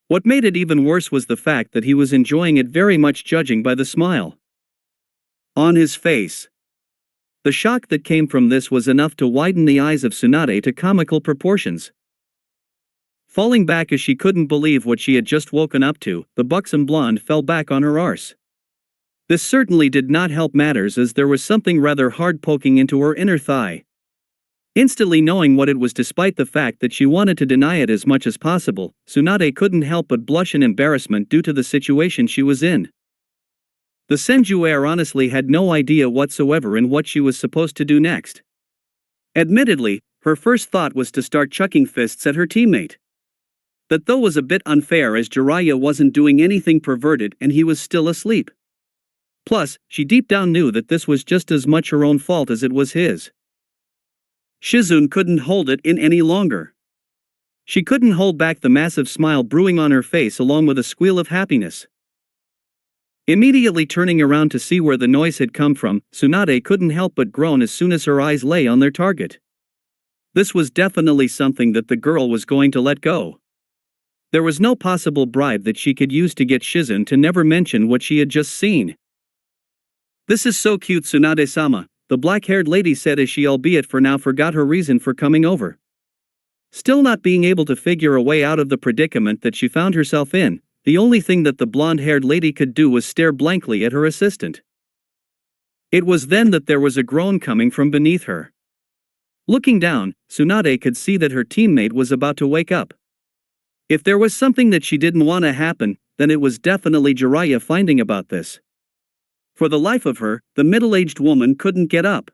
What made it even worse was the fact that he was enjoying it very much, judging by the smile on his face. The shock that came from this was enough to widen the eyes of Tsunade to comical proportions. Falling back as she couldn't believe what she had just woken up to, the buxom blonde fell back on her arse. This certainly did not help matters, as there was something rather hard poking into her inner thigh. Instantly knowing what it was, despite the fact that she wanted to deny it as much as possible, Tsunade couldn't help but blush in embarrassment due to the situation she was in. The Senjuaire honestly had no idea whatsoever in what she was supposed to do next. Admittedly, her first thought was to start chucking fists at her teammate. That though was a bit unfair, as Jiraiya wasn't doing anything perverted and he was still asleep. Plus, she deep down knew that this was just as much her own fault as it was his. Shizune couldn't hold it in any longer. She couldn't hold back the massive smile brewing on her face along with a squeal of happiness. Immediately turning around to see where the noise had come from, Tsunade couldn't help but groan as soon as her eyes lay on their target. This was definitely something that the girl was going to let go. There was no possible bribe that she could use to get Shizune to never mention what she had just seen. "This is so cute, Tsunade-sama," the black-haired lady said as she albeit for now forgot her reason for coming over. Still not being able to figure a way out of the predicament that she found herself in, the only thing that the blonde-haired lady could do was stare blankly at her assistant. It was then that there was a groan coming from beneath her. Looking down, Tsunade could see that her teammate was about to wake up. If there was something that she didn't want to happen, then it was definitely Jiraiya finding about this. For the life of her, the middle-aged woman couldn't get up.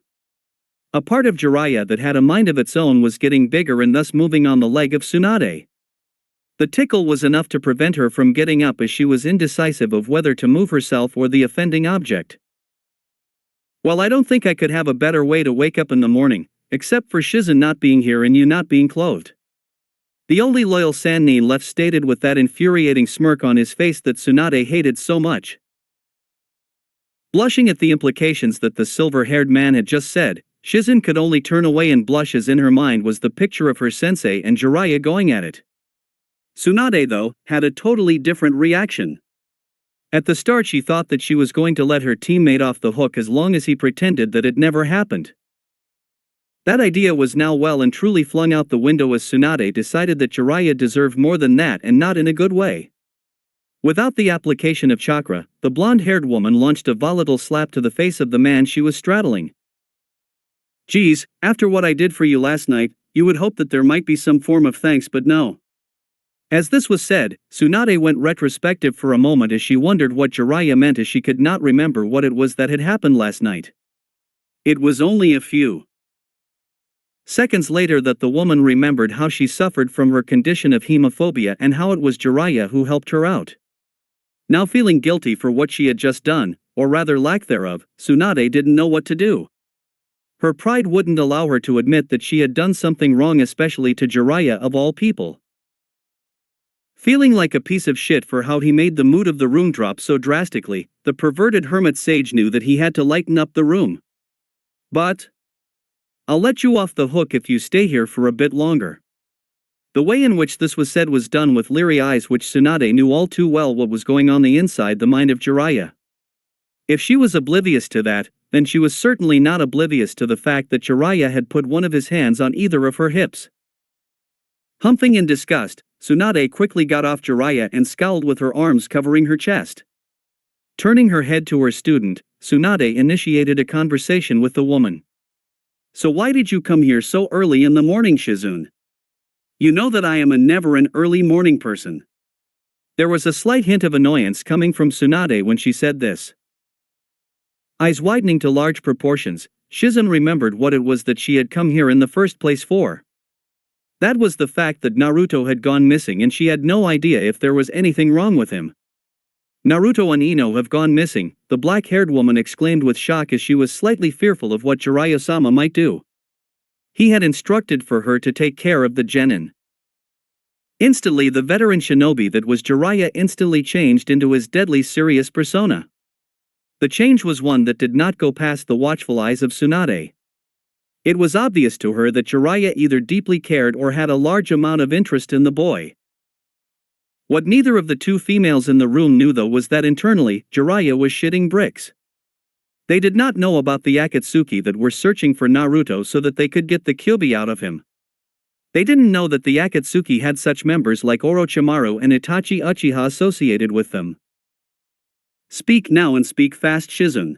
A part of Jiraiya that had a mind of its own was getting bigger and thus moving on the leg of Tsunade. The tickle was enough to prevent her from getting up as she was indecisive of whether to move herself or the offending object. "Well, I don't think I could have a better way to wake up in the morning, except for Shizune not being here and you not being clothed." The only loyal Sannin left stated with that infuriating smirk on his face that Tsunade hated so much. Blushing at the implications that the silver-haired man had just said, Shizune could only turn away and blush as in her mind was the picture of her sensei and Jiraiya going at it. Tsunade, though, had a totally different reaction. At the start she thought that she was going to let her teammate off the hook as long as he pretended that it never happened. That idea was now well and truly flung out the window as Tsunade decided that Jiraiya deserved more than that and not in a good way. Without the application of chakra, the blonde-haired woman launched a volatile slap to the face of the man she was straddling. "Geez, after what I did for you last night, you would hope that there might be some form of thanks, but no." As this was said, Tsunade went retrospective for a moment as she wondered what Jiraiya meant as she could not remember what it was that had happened last night. It was only a few seconds later that the woman remembered how she suffered from her condition of hemophobia and how it was Jiraiya who helped her out. Now feeling guilty for what she had just done, or rather lack thereof, Tsunade didn't know what to do. Her pride wouldn't allow her to admit that she had done something wrong, especially to Jiraiya of all people. Feeling like a piece of shit for how he made the mood of the room drop so drastically, the perverted hermit sage knew that he had to lighten up the room. "But I'll let you off the hook if you stay here for a bit longer." The way in which this was said was done with leery eyes, which Tsunade knew all too well what was going on inside the mind of Jiraiya. If she was oblivious to that, then she was certainly not oblivious to the fact that Jiraiya had put one of his hands on either of her hips. Humping in disgust, Tsunade quickly got off Jiraiya and scowled with her arms covering her chest. Turning her head to her student, Tsunade initiated a conversation with the woman. "So why did you come here so early in the morning, Shizune? You know that I am never an early morning person." There was a slight hint of annoyance coming from Tsunade when she said this. Eyes widening to large proportions, Shizune remembered what it was that she had come here in the first place for. That was the fact that Naruto had gone missing and she had no idea if there was anything wrong with him. "Naruto and Ino have gone missing," the black-haired woman exclaimed with shock as she was slightly fearful of what Jiraiya-sama might do. He had instructed for her to take care of the genin. Instantly the veteran shinobi that was Jiraiya instantly changed into his deadly serious persona. The change was one that did not go past the watchful eyes of Tsunade. It was obvious to her that Jiraiya either deeply cared or had a large amount of interest in the boy. What neither of the two females in the room knew though was that internally, Jiraiya was shitting bricks. They did not know about the Akatsuki that were searching for Naruto so that they could get the Kyuubi out of him. They didn't know that the Akatsuki had such members like Orochimaru and Itachi Uchiha associated with them. "Speak now and speak fast, Shizune."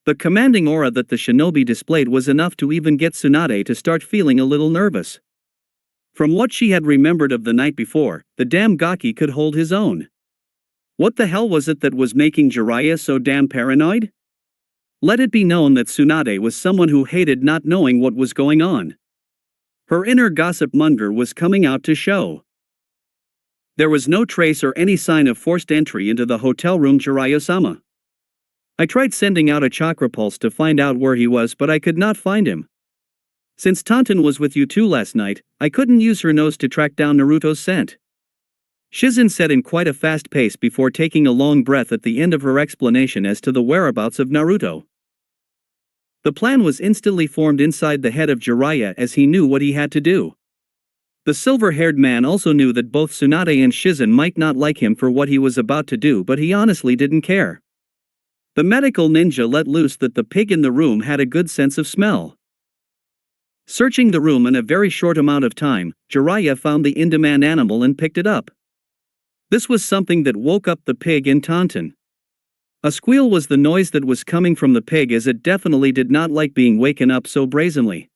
The commanding aura that the shinobi displayed was enough to even get Tsunade to start feeling a little nervous. From what she had remembered of the night before, the damn Gaki could hold his own. What the hell was it that was making Jiraiya so damn paranoid? Let it be known that Tsunade was someone who hated not knowing what was going on. Her inner gossip monger was coming out to show. There was no trace or any sign of forced entry into the hotel room Jiraiya-sama. "I tried sending out a chakra pulse to find out where he was, but I could not find him." Since Taunton was with you two last night, I couldn't use her nose to track down Naruto's scent. Shizen said in quite a fast pace before taking a long breath at the end of her explanation as to the whereabouts of Naruto. The plan was instantly formed inside the head of Jiraiya as he knew what he had to do. The silver-haired man also knew that both Tsunade and Shizen might not like him for what he was about to do, but he honestly didn't care. The medical ninja let loose that the pig in the room had a good sense of smell. Searching the room in a very short amount of time, Jiraiya found the in-demand animal and picked it up. This was something that woke up the pig in Taunton. A squeal was the noise that was coming from the pig, as it definitely did not like being waken up so brazenly.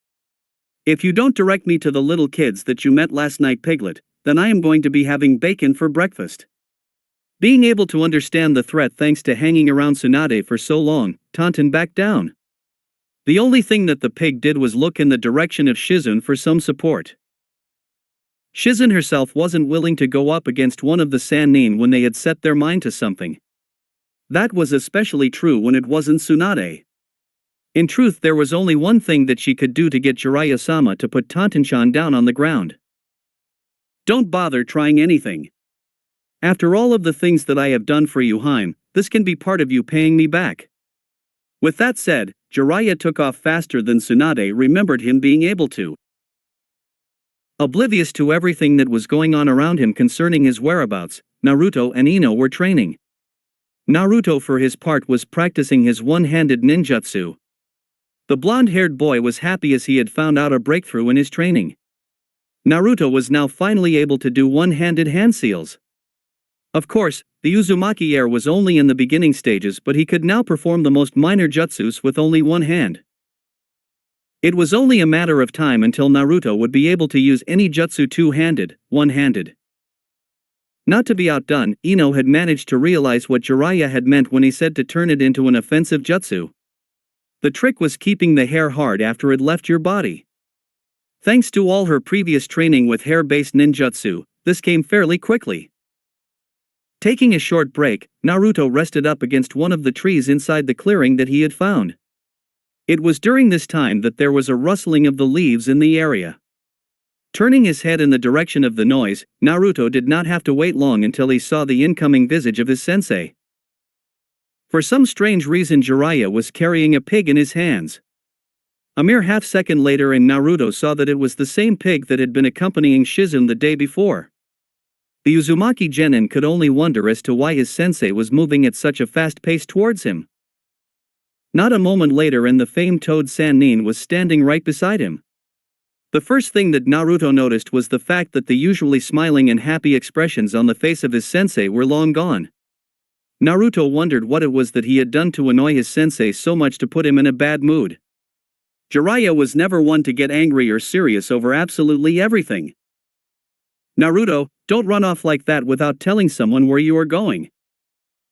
If you don't direct me to the little kids that you met last night, Piglet, then I am going to be having bacon for breakfast. Being able to understand the threat thanks to hanging around Tsunade for so long, Taunton backed down. The only thing that the pig did was look in the direction of Shizen for some support. Shizen herself wasn't willing to go up against one of the Sannin when they had set their mind to something. That was especially true when it wasn't Tsunade. In truth, there was only one thing that she could do to get Jiraiya-sama to put Taunton-chan down on the ground. Don't bother trying anything. After all of the things that I have done for you, Haim, this can be part of you paying me back. With that said, Jiraiya took off faster than Tsunade remembered him being able to. Oblivious to everything that was going on around him concerning his whereabouts, Naruto and Ino were training. Naruto for his part was practicing his one-handed ninjutsu. The blonde-haired boy was happy as he had found out a breakthrough in his training. Naruto was now finally able to do one-handed hand seals. Of course, the Uzumaki air was only in the beginning stages, but he could now perform the most minor jutsus with only one hand. It was only a matter of time until Naruto would be able to use any jutsu two-handed, one-handed. Not to be outdone, Ino had managed to realize what Jiraiya had meant when he said to turn it into an offensive jutsu. The trick was keeping the hair hard after it left your body. Thanks to all her previous training with hair-based ninjutsu, this came fairly quickly. Taking a short break, Naruto rested up against one of the trees inside the clearing that he had found. It was during this time that there was a rustling of the leaves in the area. Turning his head in the direction of the noise, Naruto did not have to wait long until he saw the incoming visage of his sensei. For some strange reason, Jiraiya was carrying a pig in his hands. A mere half-second later and Naruto saw that it was the same pig that had been accompanying Shizen the day before. The Uzumaki genin could only wonder as to why his sensei was moving at such a fast pace towards him. Not a moment later and the famed Toad Sannin was standing right beside him. The first thing that Naruto noticed was the fact that the usually smiling and happy expressions on the face of his sensei were long gone. Naruto wondered what it was that he had done to annoy his sensei so much to put him in a bad mood. Jiraiya was never one to get angry or serious over absolutely everything. Naruto, don't run off like that without telling someone where you are going.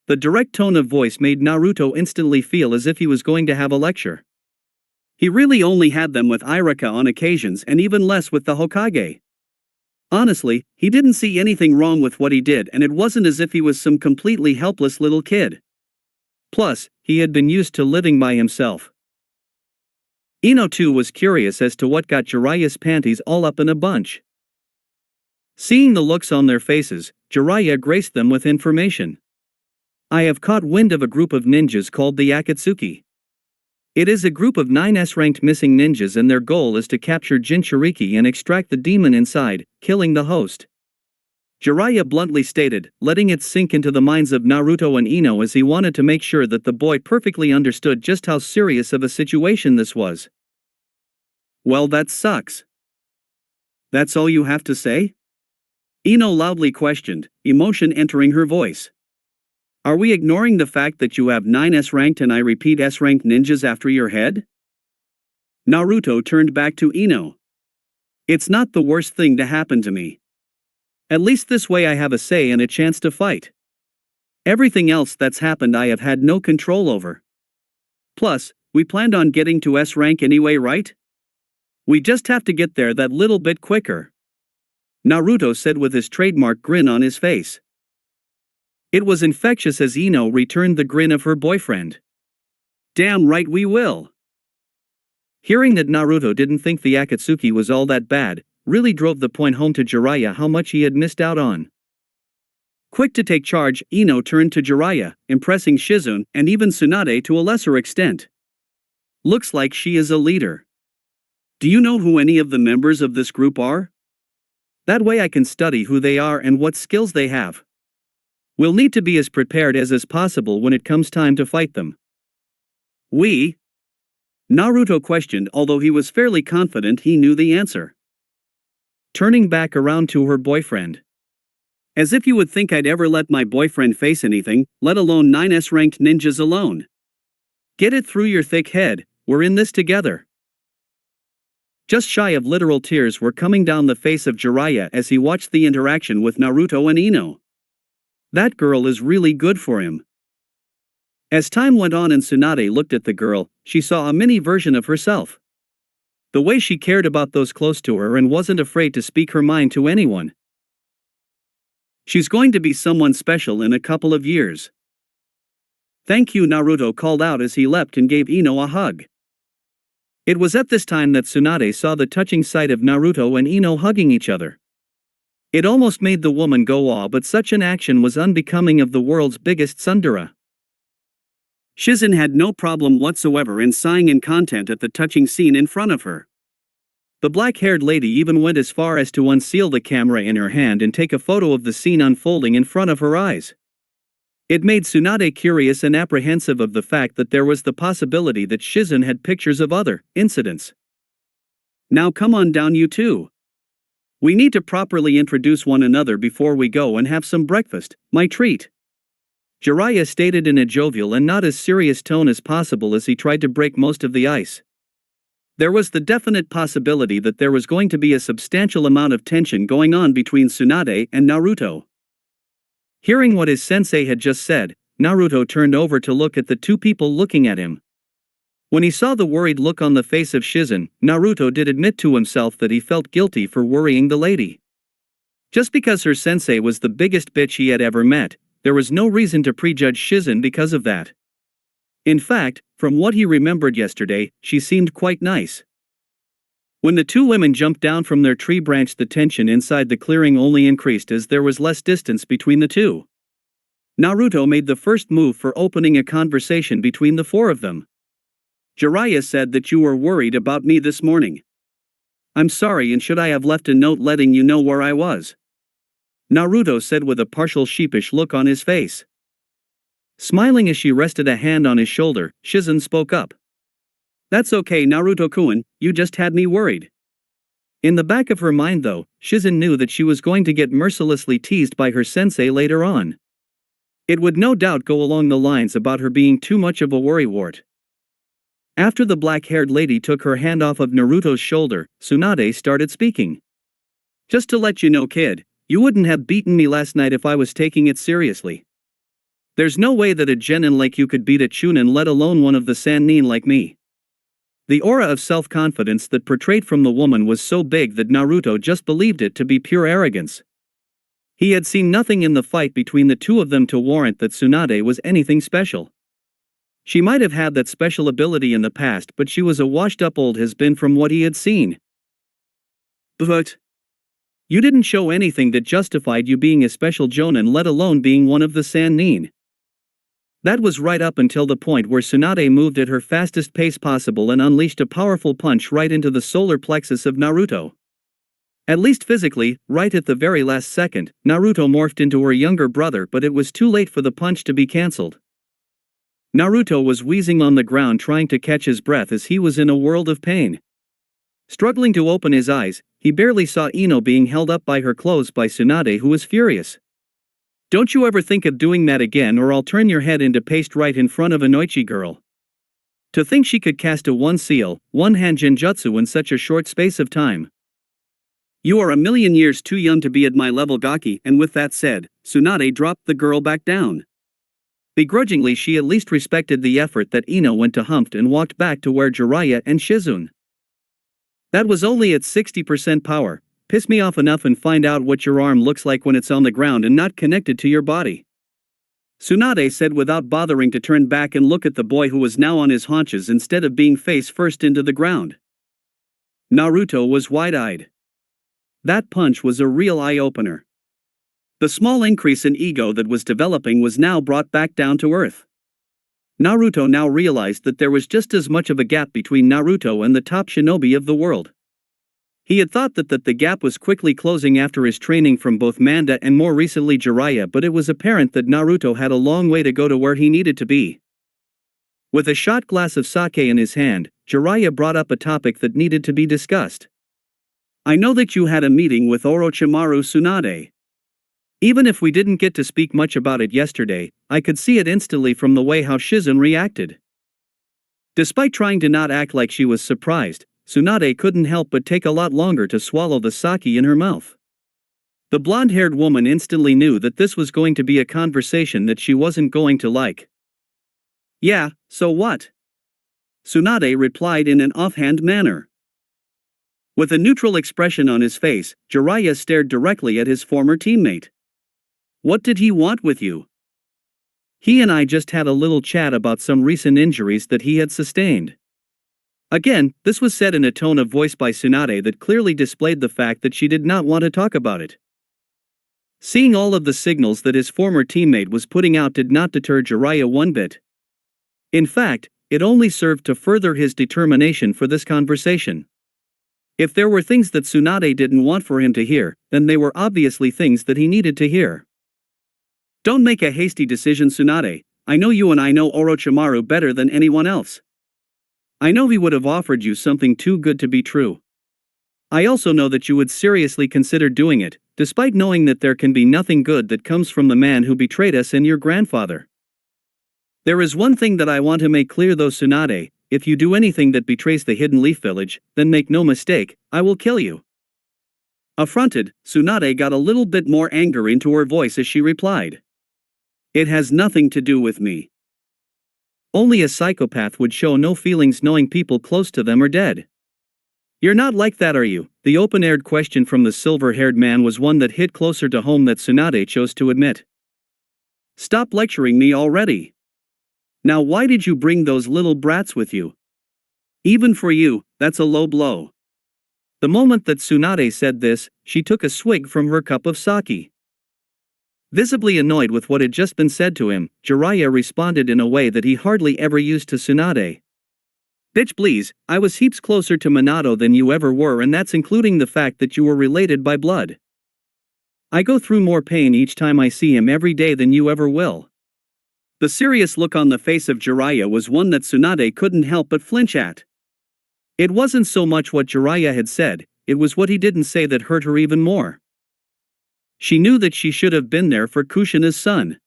The direct tone of voice made Naruto instantly feel as if he was going to have a lecture. He really only had them with Irika on occasions and even less with the Hokage. Honestly, he didn't see anything wrong with what he did, and it wasn't as if he was some completely helpless little kid. Plus, he had been used to living by himself. Ino too was curious as to what got Jiraiya's panties all up in a bunch. Seeing the looks on their faces, Jiraiya graced them with information. I have caught wind of a group of ninjas called the Akatsuki. It is a group of 9 S-ranked missing ninjas, and their goal is to capture Jinchuriki and extract the demon inside, killing the host. Jiraiya bluntly stated, letting it sink into the minds of Naruto and Ino as he wanted to make sure that the boy perfectly understood just how serious of a situation this was. Well, that sucks. That's all you have to say? Ino loudly questioned, emotion entering her voice. Are we ignoring the fact that you have 9 S-ranked and I repeat S-ranked ninjas after your head? Naruto turned back to Ino. It's not the worst thing to happen to me. At least this way I have a say and a chance to fight. Everything else that's happened I have had no control over. Plus, we planned on getting to S-rank anyway, right? We just have to get there that little bit quicker. Naruto said with his trademark grin on his face. It was infectious as Ino returned the grin of her boyfriend. Damn right we will. Hearing that Naruto didn't think the Akatsuki was all that bad, really drove the point home to Jiraiya how much he had missed out on. Quick to take charge, Ino turned to Jiraiya, impressing Shizune and even Tsunade to a lesser extent. Looks like she is a leader. Do you know who any of the members of this group are? That way I can study who they are and what skills they have. We'll need to be as prepared as possible when it comes time to fight them. We? Naruto questioned, although he was fairly confident he knew the answer. Turning back around to her boyfriend. As if you would think I'd ever let my boyfriend face anything, let alone 9S ranked ninjas alone. Get it through your thick head, we're in this together. Just shy of literal tears were coming down the face of Jiraiya as he watched the interaction with Naruto and Ino. That girl is really good for him. As time went on and Tsunade looked at the girl, she saw a mini version of herself. The way she cared about those close to her and wasn't afraid to speak her mind to anyone. She's going to be someone special in a couple of years. Thank you, Naruto called out as he leapt and gave Ino a hug. It was at this time that Tsunade saw the touching sight of Naruto and Ino hugging each other. It almost made the woman go awe, but such an action was unbecoming of the world's biggest tsundere. Shizune had no problem whatsoever in sighing in content at the touching scene in front of her. The black-haired lady even went as far as to unseal the camera in her hand and take a photo of the scene unfolding in front of her eyes. It made Tsunade curious and apprehensive of the fact that there was the possibility that Shizune had pictures of other incidents. Now come on down, you two. We need to properly introduce one another before we go and have some breakfast, my treat. Jiraiya stated in a jovial and not as serious tone as possible as he tried to break most of the ice. There was the definite possibility that there was going to be a substantial amount of tension going on between Tsunade and Naruto. Hearing what his sensei had just said, Naruto turned over to look at the two people looking at him. When he saw the worried look on the face of Shizune, Naruto did admit to himself that he felt guilty for worrying the lady. Just because her sensei was the biggest bitch he had ever met, there was no reason to prejudge Shizune because of that. In fact, from what he remembered yesterday, she seemed quite nice. When the two women jumped down from their tree branch, the tension inside the clearing only increased as there was less distance between the two. Naruto made the first move for opening a conversation between the four of them. Jiraiya said that you were worried about me this morning. I'm sorry, and should I have left a note letting you know where I was? Naruto said with a partial sheepish look on his face. Smiling as she rested a hand on his shoulder, Shizune spoke up. That's okay, Naruto-kun, you just had me worried. In the back of her mind though, Shizune knew that she was going to get mercilessly teased by her sensei later on. It would no doubt go along the lines about her being too much of a worrywart. After the black-haired lady took her hand off of Naruto's shoulder, Tsunade started speaking. Just to let you know, kid, you wouldn't have beaten me last night if I was taking it seriously. There's no way that a genin like you could beat a chunin, let alone one of the sannin like me. The aura of self-confidence that portrayed from the woman was so big that Naruto just believed it to be pure arrogance. He had seen nothing in the fight between the two of them to warrant that Tsunade was anything special. She might have had that special ability in the past, but she was a washed-up old has-been from what he had seen. But you didn't show anything that justified you being a special jonin, let alone being one of the sannin. That was right up until the point where Tsunade moved at her fastest pace possible and unleashed a powerful punch right into the solar plexus of Naruto. At least physically, right at the very last second, Naruto morphed into her younger brother, but it was too late for the punch to be cancelled. Naruto was wheezing on the ground trying to catch his breath as he was in a world of pain. Struggling to open his eyes, he barely saw Ino being held up by her clothes by Tsunade, who was furious. Don't you ever think of doing that again, or I'll turn your head into paste right in front of a Noichi girl. To think she could cast a one-seal, one-hand genjutsu in such a short space of time. You are a million years too young to be at my level, Gaki, and with that said, Tsunade dropped the girl back down. Begrudgingly, she at least respected the effort that Ino went to humped and walked back to where Jiraiya and Shizune. That was only at 60% power. Piss me off enough and find out what your arm looks like when it's on the ground and not connected to your body. Tsunade said without bothering to turn back and look at the boy who was now on his haunches instead of being face first into the ground. Naruto was wide-eyed. That punch was a real eye-opener. The small increase in ego that was developing was now brought back down to earth. Naruto now realized that there was just as much of a gap between Naruto and the top shinobi of the world. He had thought that the gap was quickly closing after his training from both Manda and more recently Jiraiya, but it was apparent that Naruto had a long way to go to where he needed to be. With a shot glass of sake in his hand, Jiraiya brought up a topic that needed to be discussed. I know that you had a meeting with Orochimaru Tsunade. Even if we didn't get to speak much about it yesterday, I could see it instantly from the way how Shizen reacted. Despite trying to not act like she was surprised, Tsunade couldn't help but take a lot longer to swallow the sake in her mouth. The blonde-haired woman instantly knew that this was going to be a conversation that she wasn't going to like. Yeah, so what? Tsunade replied in an offhand manner. With a neutral expression on his face, Jiraiya stared directly at his former teammate. What did he want with you? He and I just had a little chat about some recent injuries that he had sustained. Again, this was said in a tone of voice by Tsunade that clearly displayed the fact that she did not want to talk about it. Seeing all of the signals that his former teammate was putting out did not deter Jiraiya one bit. In fact, it only served to further his determination for this conversation. If there were things that Tsunade didn't want for him to hear, then they were obviously things that he needed to hear. Don't make a hasty decision, Tsunade. I know you and I know Orochimaru better than anyone else. I know he would have offered you something too good to be true. I also know that you would seriously consider doing it, despite knowing that there can be nothing good that comes from the man who betrayed us and your grandfather. There is one thing that I want to make clear though, Tsunade, if you do anything that betrays the Hidden Leaf Village, then make no mistake, I will kill you. Affronted, Tsunade got a little bit more anger into her voice as she replied. It has nothing to do with me. Only a psychopath would show no feelings knowing people close to them are dead. You're not like that, are you? The open-aired question from the silver-haired man was one that hit closer to home that Tsunade chose to admit. Stop lecturing me already. Now why did you bring those little brats with you? Even for you, that's a low blow. The moment that Tsunade said this, she took a swig from her cup of sake. Visibly annoyed with what had just been said to him, Jiraiya responded in a way that he hardly ever used to Tsunade. Bitch please, I was heaps closer to Minato than you ever were, and that's including the fact that you were related by blood. I go through more pain each time I see him every day than you ever will. The serious look on the face of Jiraiya was one that Tsunade couldn't help but flinch at. It wasn't so much what Jiraiya had said, it was what he didn't say that hurt her even more. She knew that she should have been there for Kushina's son.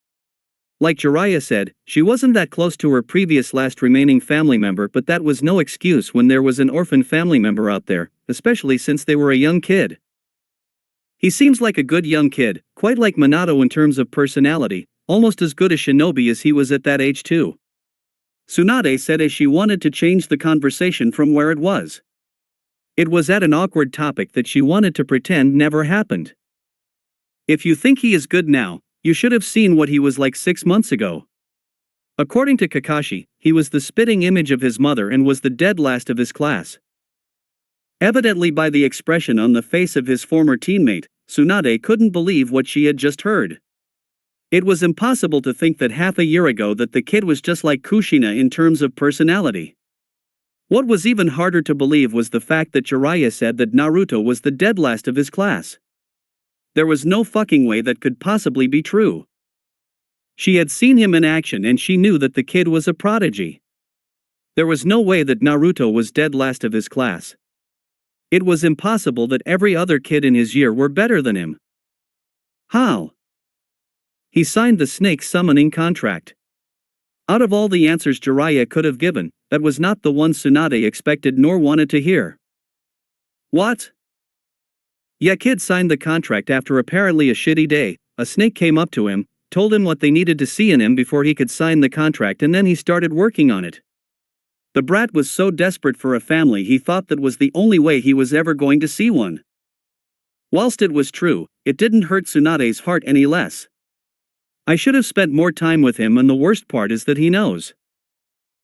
Like Jiraiya said, she wasn't that close to her previous last remaining family member, but that was no excuse when there was an orphan family member out there, especially since they were a young kid. He seems like a good young kid, quite like Minato in terms of personality, almost as good a shinobi as he was at that age too. Tsunade said as she wanted to change the conversation from where it was. It was at an awkward topic that she wanted to pretend never happened. If you think he is good now, you should have seen what he was like 6 months ago. According to Kakashi, he was the spitting image of his mother and was the dead last of his class. Evidently by the expression on the face of his former teammate, Tsunade couldn't believe what she had just heard. It was impossible to think that half a year ago that the kid was just like Kushina in terms of personality. What was even harder to believe was the fact that Jiraiya said that Naruto was the dead last of his class. There was no fucking way that could possibly be true. She had seen him in action and she knew that the kid was a prodigy. There was no way that Naruto was dead last of his class. It was impossible that every other kid in his year were better than him. How? He signed the snake summoning contract. Out of all the answers Jiraiya could have given, that was not the one Tsunade expected nor wanted to hear. What? Yeah, kid signed the contract after apparently a shitty day. A snake came up to him, told him what they needed to see in him before he could sign the contract, and then he started working on it. The brat was so desperate for a family he thought that was the only way he was ever going to see one. Whilst it was true, it didn't hurt Tsunade's heart any less. I should have spent more time with him, and the worst part is that he knows.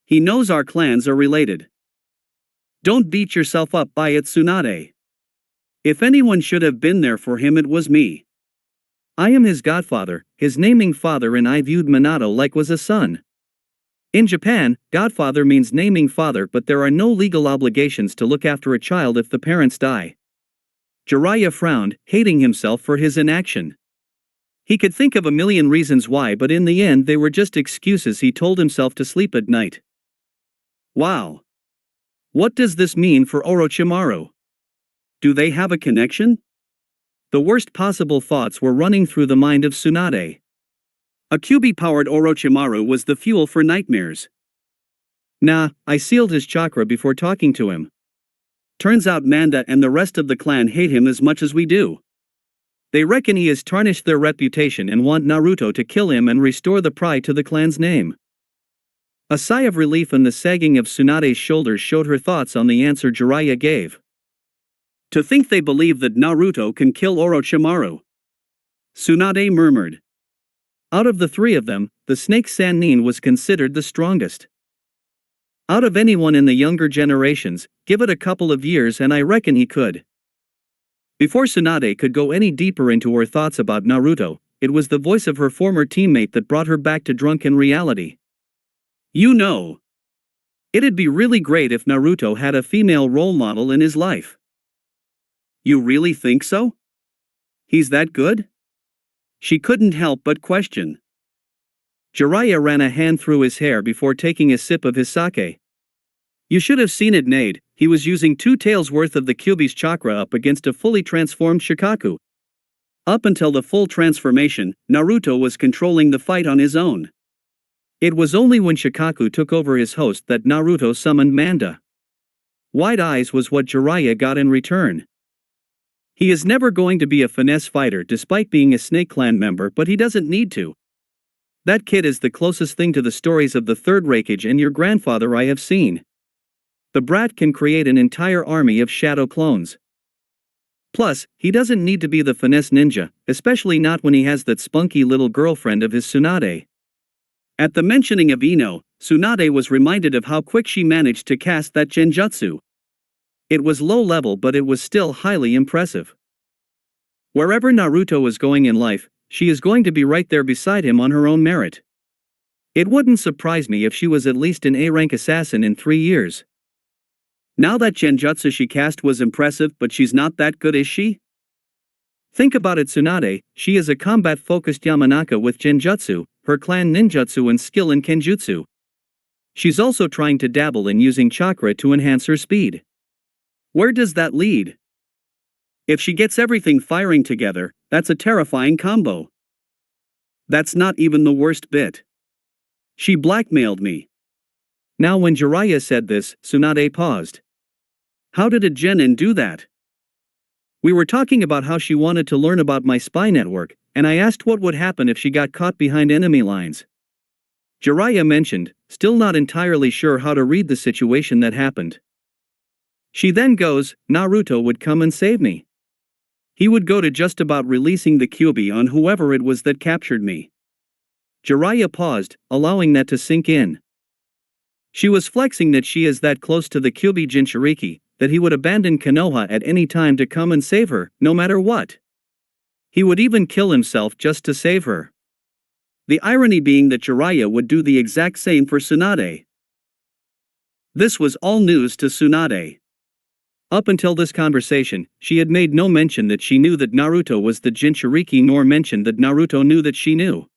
He knows our clans are related. Don't beat yourself up by it, Tsunade. If anyone should have been there for him, it was me. I am his godfather, his naming father, and I viewed Minato like was a son. In Japan, godfather means naming father, but there are no legal obligations to look after a child if the parents die. Jiraiya frowned, hating himself for his inaction. He could think of a million reasons why, but in the end they were just excuses he told himself to sleep at night. Wow. What does this mean for Orochimaru? Do they have a connection? The worst possible thoughts were running through the mind of Tsunade. A Kyuubi-powered Orochimaru was the fuel for nightmares. Nah, I sealed his chakra before talking to him. Turns out Manda and the rest of the clan hate him as much as we do. They reckon he has tarnished their reputation and want Naruto to kill him and restore the pride to the clan's name. A sigh of relief and the sagging of Tsunade's shoulders showed her thoughts on the answer Jiraiya gave. To think they believe that Naruto can kill Orochimaru. Tsunade murmured. Out of the three of them, the snake Sannin was considered the strongest. Out of anyone in the younger generations, give it a couple of years and I reckon he could. Before Tsunade could go any deeper into her thoughts about Naruto, it was the voice of her former teammate that brought her back to drunken reality. You know, it'd be really great if Naruto had a female role model in his life. You really think so? He's that good? She couldn't help but question. Jiraiya ran a hand through his hair before taking a sip of his sake. You should have seen it, Nade. He was using 2 taels worth of the Kyuubi's chakra up against a fully transformed Shikaku. Up until the full transformation, Naruto was controlling the fight on his own. It was only when Shikaku took over his host that Naruto summoned Manda. Wide eyes was what Jiraiya got in return. He is never going to be a finesse fighter despite being a Snake Clan member, but he doesn't need to. That kid is the closest thing to the stories of the Third Hokage and your grandfather I have seen. The brat can create an entire army of shadow clones. Plus, he doesn't need to be the finesse ninja, especially not when he has that spunky little girlfriend of his Tsunade. At the mentioning of Ino, Tsunade was reminded of how quick she managed to cast that genjutsu. It was low level, but it was still highly impressive. Wherever Naruto is going in life, she is going to be right there beside him on her own merit. It wouldn't surprise me if she was at least an A-rank assassin in 3 years. Now that genjutsu she cast was impressive, but she's not that good, is she? Think about it, Tsunade. She is a combat-focused Yamanaka with genjutsu, her clan ninjutsu and skill in kenjutsu. She's also trying to dabble in using chakra to enhance her speed. Where does that lead? If she gets everything firing together, that's a terrifying combo. That's not even the worst bit. She blackmailed me. Now when Jiraiya said this, Tsunade paused. How did a genin do that? We were talking about how she wanted to learn about my spy network, and I asked what would happen if she got caught behind enemy lines. Jiraiya mentioned, still not entirely sure how to read the situation that happened. She then goes, Naruto would come and save me. He would go to just about releasing the Kyuubi on whoever it was that captured me. Jiraiya paused, allowing that to sink in. She was flexing that she is that close to the Kyuubi Jinchuriki, that he would abandon Konoha at any time to come and save her, no matter what. He would even kill himself just to save her. The irony being that Jiraiya would do the exact same for Tsunade. This was all news to Tsunade. Up until this conversation, she had made no mention that she knew that Naruto was the Jinchuriki, nor mentioned that Naruto knew that she knew.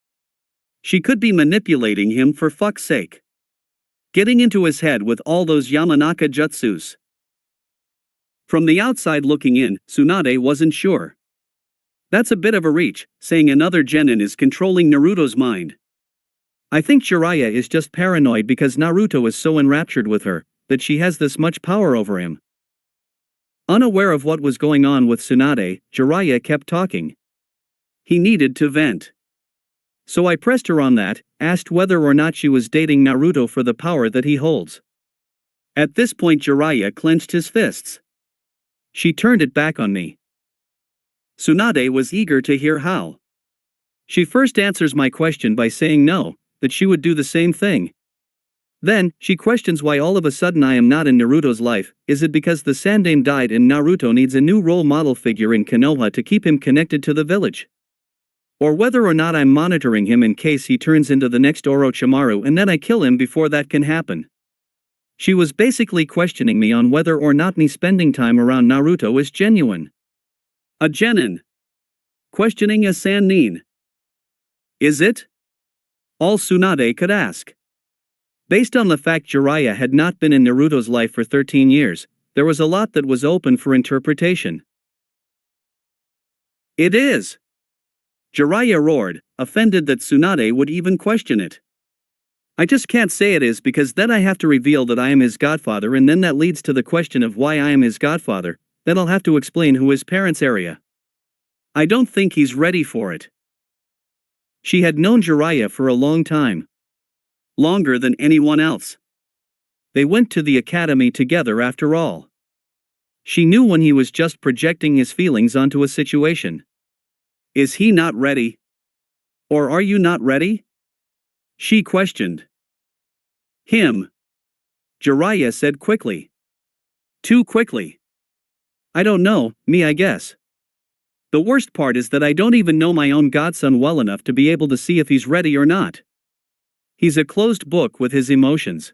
She could be manipulating him, for fuck's sake. Getting into his head with all those Yamanaka jutsus. From the outside looking in, Tsunade wasn't sure. That's a bit of a reach, saying another genin is controlling Naruto's mind. I think Jiraiya is just paranoid because Naruto is so enraptured with her, that she has this much power over him. Unaware of what was going on with Tsunade, Jiraiya kept talking. He needed to vent. So I pressed her on that, asked whether or not she was dating Naruto for the power that he holds. At this point Jiraiya clenched his fists. She turned it back on me. Tsunade was eager to hear how. She first answers my question by saying no, that she would do the same thing. Then, she questions why all of a sudden I am not in Naruto's life. Is it because the Sandaime died and Naruto needs a new role model figure in Konoha to keep him connected to the village? Or whether or not I'm monitoring him in case he turns into the next Orochimaru and then I kill him before that can happen. She was basically questioning me on whether or not me spending time around Naruto is genuine. A genin. Questioning a Sannin. Is it? All Tsunade could ask. Based on the fact Jiraiya had not been in Naruto's life for 13 years, there was a lot that was open for interpretation. It is! Jiraiya roared, offended that Tsunade would even question it. I just can't say it is because then I have to reveal that I am his godfather and then that leads to the question of why I am his godfather, then I'll have to explain who his parents are. I don't think he's ready for it. She had known Jiraiya for a long time. Longer than anyone else. They went to the academy together after all. She knew when he was just projecting his feelings onto a situation. Is he not ready? Or are you not ready? She questioned. Him. Jiraiya said quickly. Too quickly. I don't know, me I guess. The worst part is that I don't even know my own godson well enough to be able to see if he's ready or not. He's a closed book with his emotions.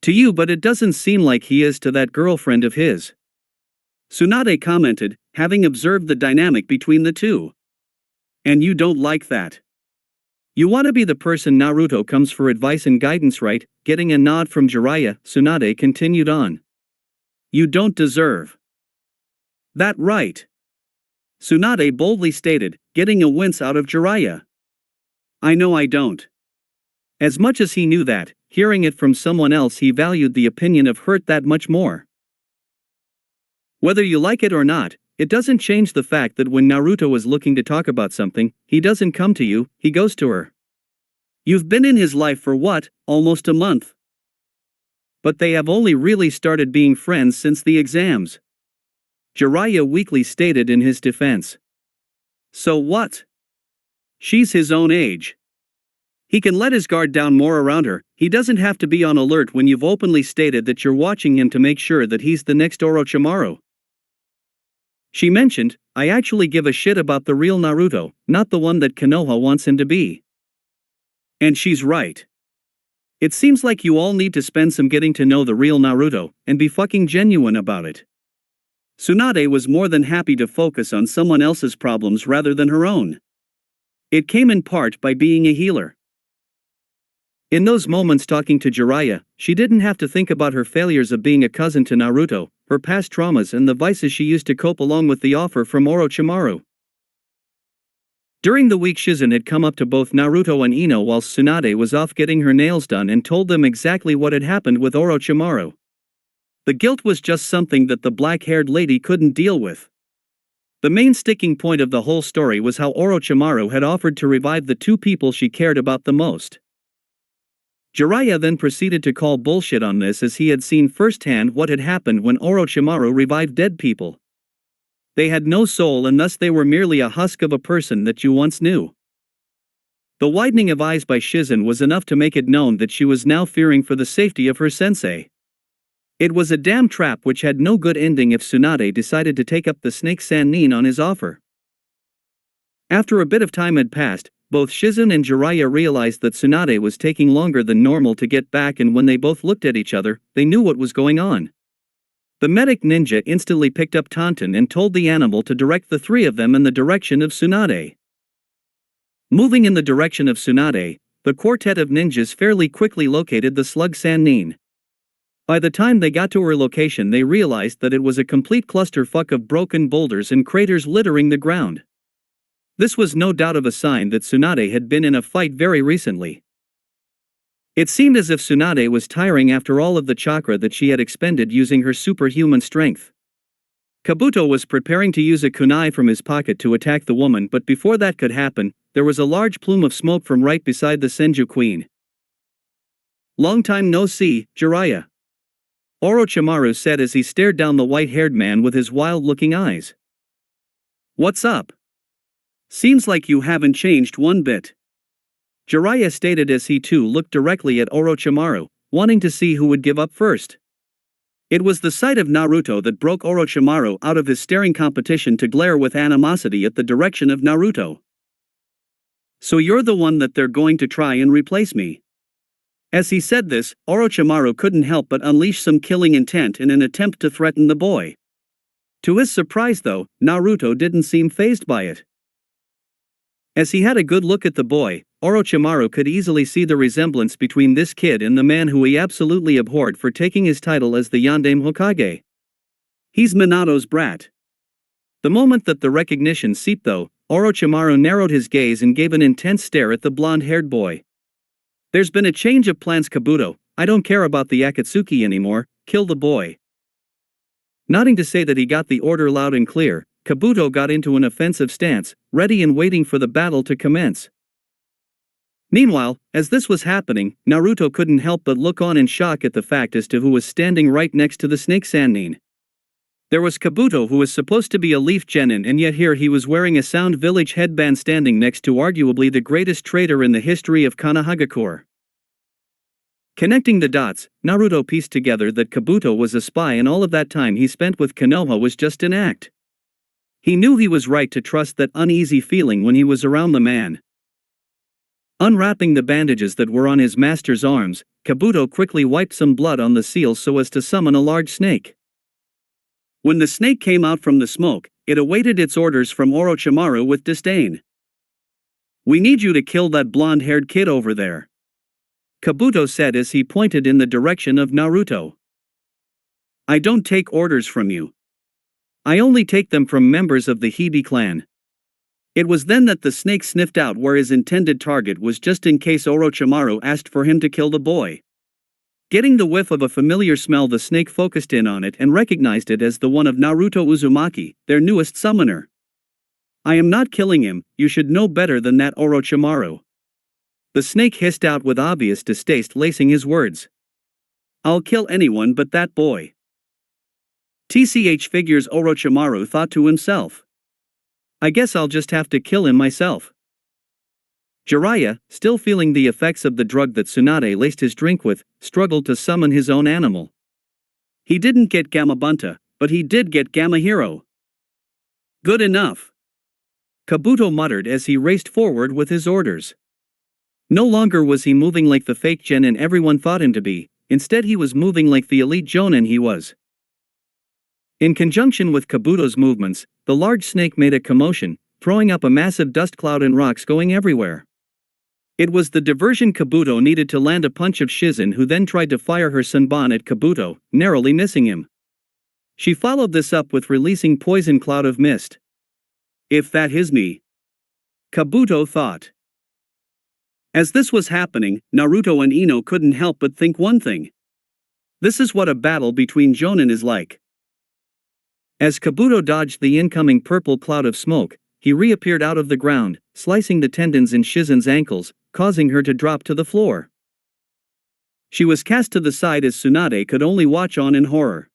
To you, but it doesn't seem like he is to that girlfriend of his. Tsunade commented, having observed the dynamic between the two. And you don't like that. You want to be the person Naruto comes for advice and guidance, right? Getting a nod from Jiraiya, Tsunade continued on. You don't deserve that, right? Tsunade boldly stated, getting a wince out of Jiraiya. I know I don't. As much as he knew that, hearing it from someone else he valued the opinion of hurt that much more. Whether you like it or not, it doesn't change the fact that when Naruto is looking to talk about something, he doesn't come to you, he goes to her. You've been in his life for what, almost a month? But they have only really started being friends since the exams. Jiraiya weakly stated in his defense. So what? She's his own age. He can let his guard down more around her, he doesn't have to be on alert when you've openly stated that you're watching him to make sure that he's the next Orochimaru. She mentioned, I actually give a shit about the real Naruto, not the one that Konoha wants him to be. And she's right. It seems like you all need to spend some getting to know the real Naruto, and be fucking genuine about it. Tsunade was more than happy to focus on someone else's problems rather than her own. It came in part by being a healer. In those moments talking to Jiraiya, she didn't have to think about her failures of being a cousin to Naruto, her past traumas and the vices she used to cope along with the offer from Orochimaru. During the week Shizen had come up to both Naruto and Ino while Tsunade was off getting her nails done and told them exactly what had happened with Orochimaru. The guilt was just something that the black-haired lady couldn't deal with. The main sticking point of the whole story was how Orochimaru had offered to revive the two people she cared about the most. Jiraiya then proceeded to call bullshit on this as he had seen firsthand what had happened when Orochimaru revived dead people. They had no soul and thus they were merely a husk of a person that you once knew. The widening of eyes by Shizen was enough to make it known that she was now fearing for the safety of her sensei. It was a damn trap which had no good ending if Tsunade decided to take up the Snake Sannin on his offer. After a bit of time had passed, both Shizen and Jiraiya realized that Tsunade was taking longer than normal to get back, and when they both looked at each other, they knew what was going on. The medic ninja instantly picked up Tauntaun and told the animal to direct the three of them in the direction of Tsunade. Moving in the direction of Tsunade, the quartet of ninjas fairly quickly located the slug Sannin. By the time they got to her location they realized that it was a complete clusterfuck of broken boulders and craters littering the ground. This was no doubt of a sign that Tsunade had been in a fight very recently. It seemed as if Tsunade was tiring after all of the chakra that she had expended using her superhuman strength. Kabuto was preparing to use a kunai from his pocket to attack the woman, but before that could happen, there was a large plume of smoke from right beside the Senju queen. Long time no see, Jiraiya. Orochimaru said as he stared down the white-haired man with his wild-looking eyes. What's up? Seems like you haven't changed one bit. Jiraiya stated as he too looked directly at Orochimaru, wanting to see who would give up first. It was the sight of Naruto that broke Orochimaru out of his staring competition to glare with animosity at the direction of Naruto. So you're the one that they're going to try and replace me. As he said this, Orochimaru couldn't help but unleash some killing intent in an attempt to threaten the boy. To his surprise though, Naruto didn't seem fazed by it. As he had a good look at the boy, Orochimaru could easily see the resemblance between this kid and the man who he absolutely abhorred for taking his title as the Yondaime Hokage. He's Minato's brat. The moment that the recognition seeped though, Orochimaru narrowed his gaze and gave an intense stare at the blonde-haired boy. There's been a change of plans, Kabuto. I don't care about the Akatsuki anymore, kill the boy. Nodding to say that he got the order loud and clear, Kabuto got into an offensive stance, ready and waiting for the battle to commence. Meanwhile, as this was happening, Naruto couldn't help but look on in shock at the fact as to who was standing right next to the snake Sannin. There was Kabuto, who was supposed to be a leaf genin, and yet here he was wearing a Sound Village headband standing next to arguably the greatest traitor in the history of Konohagakure. Connecting the dots, Naruto pieced together that Kabuto was a spy and all of that time he spent with Konoha was just an act. He knew he was right to trust that uneasy feeling when he was around the man. Unwrapping the bandages that were on his master's arms, Kabuto quickly wiped some blood on the seals so as to summon a large snake. When the snake came out from the smoke, it awaited its orders from Orochimaru with disdain. "We need you to kill that blonde-haired kid over there," Kabuto said as he pointed in the direction of Naruto. "I don't take orders from you. I only take them from members of the Hibi clan." It was then that the snake sniffed out where his intended target was, just in case Orochimaru asked for him to kill the boy. Getting the whiff of a familiar smell, the snake focused in on it and recognized it as the one of Naruto Uzumaki, their newest summoner. "I am not killing him, you should know better than that, Orochimaru," the snake hissed out with obvious distaste, lacing his words. "I'll kill anyone but that boy." TCH figures, Orochimaru thought to himself. "I guess I'll just have to kill him myself." Jiraiya, still feeling the effects of the drug that Tsunade laced his drink with, struggled to summon his own animal. He didn't get Gamabunta, but he did get Gamma Hero. "Good enough," Kabuto muttered as he raced forward with his orders. No longer was he moving like the fake genin everyone thought him to be, instead he was moving like the elite jonin he was. In conjunction with Kabuto's movements, the large snake made a commotion, throwing up a massive dust cloud and rocks going everywhere. It was the diversion Kabuto needed to land a punch of Shizen, who then tried to fire her Senbon at Kabuto, narrowly missing him. She followed this up with releasing Poison Cloud of Mist. "If that is me," Kabuto thought. As this was happening, Naruto and Ino couldn't help but think one thing. This is what a battle between jonin is like. As Kabuto dodged the incoming purple cloud of smoke, he reappeared out of the ground, slicing the tendons in Shizen's ankles, causing her to drop to the floor. She was cast to the side as Tsunade could only watch on in horror.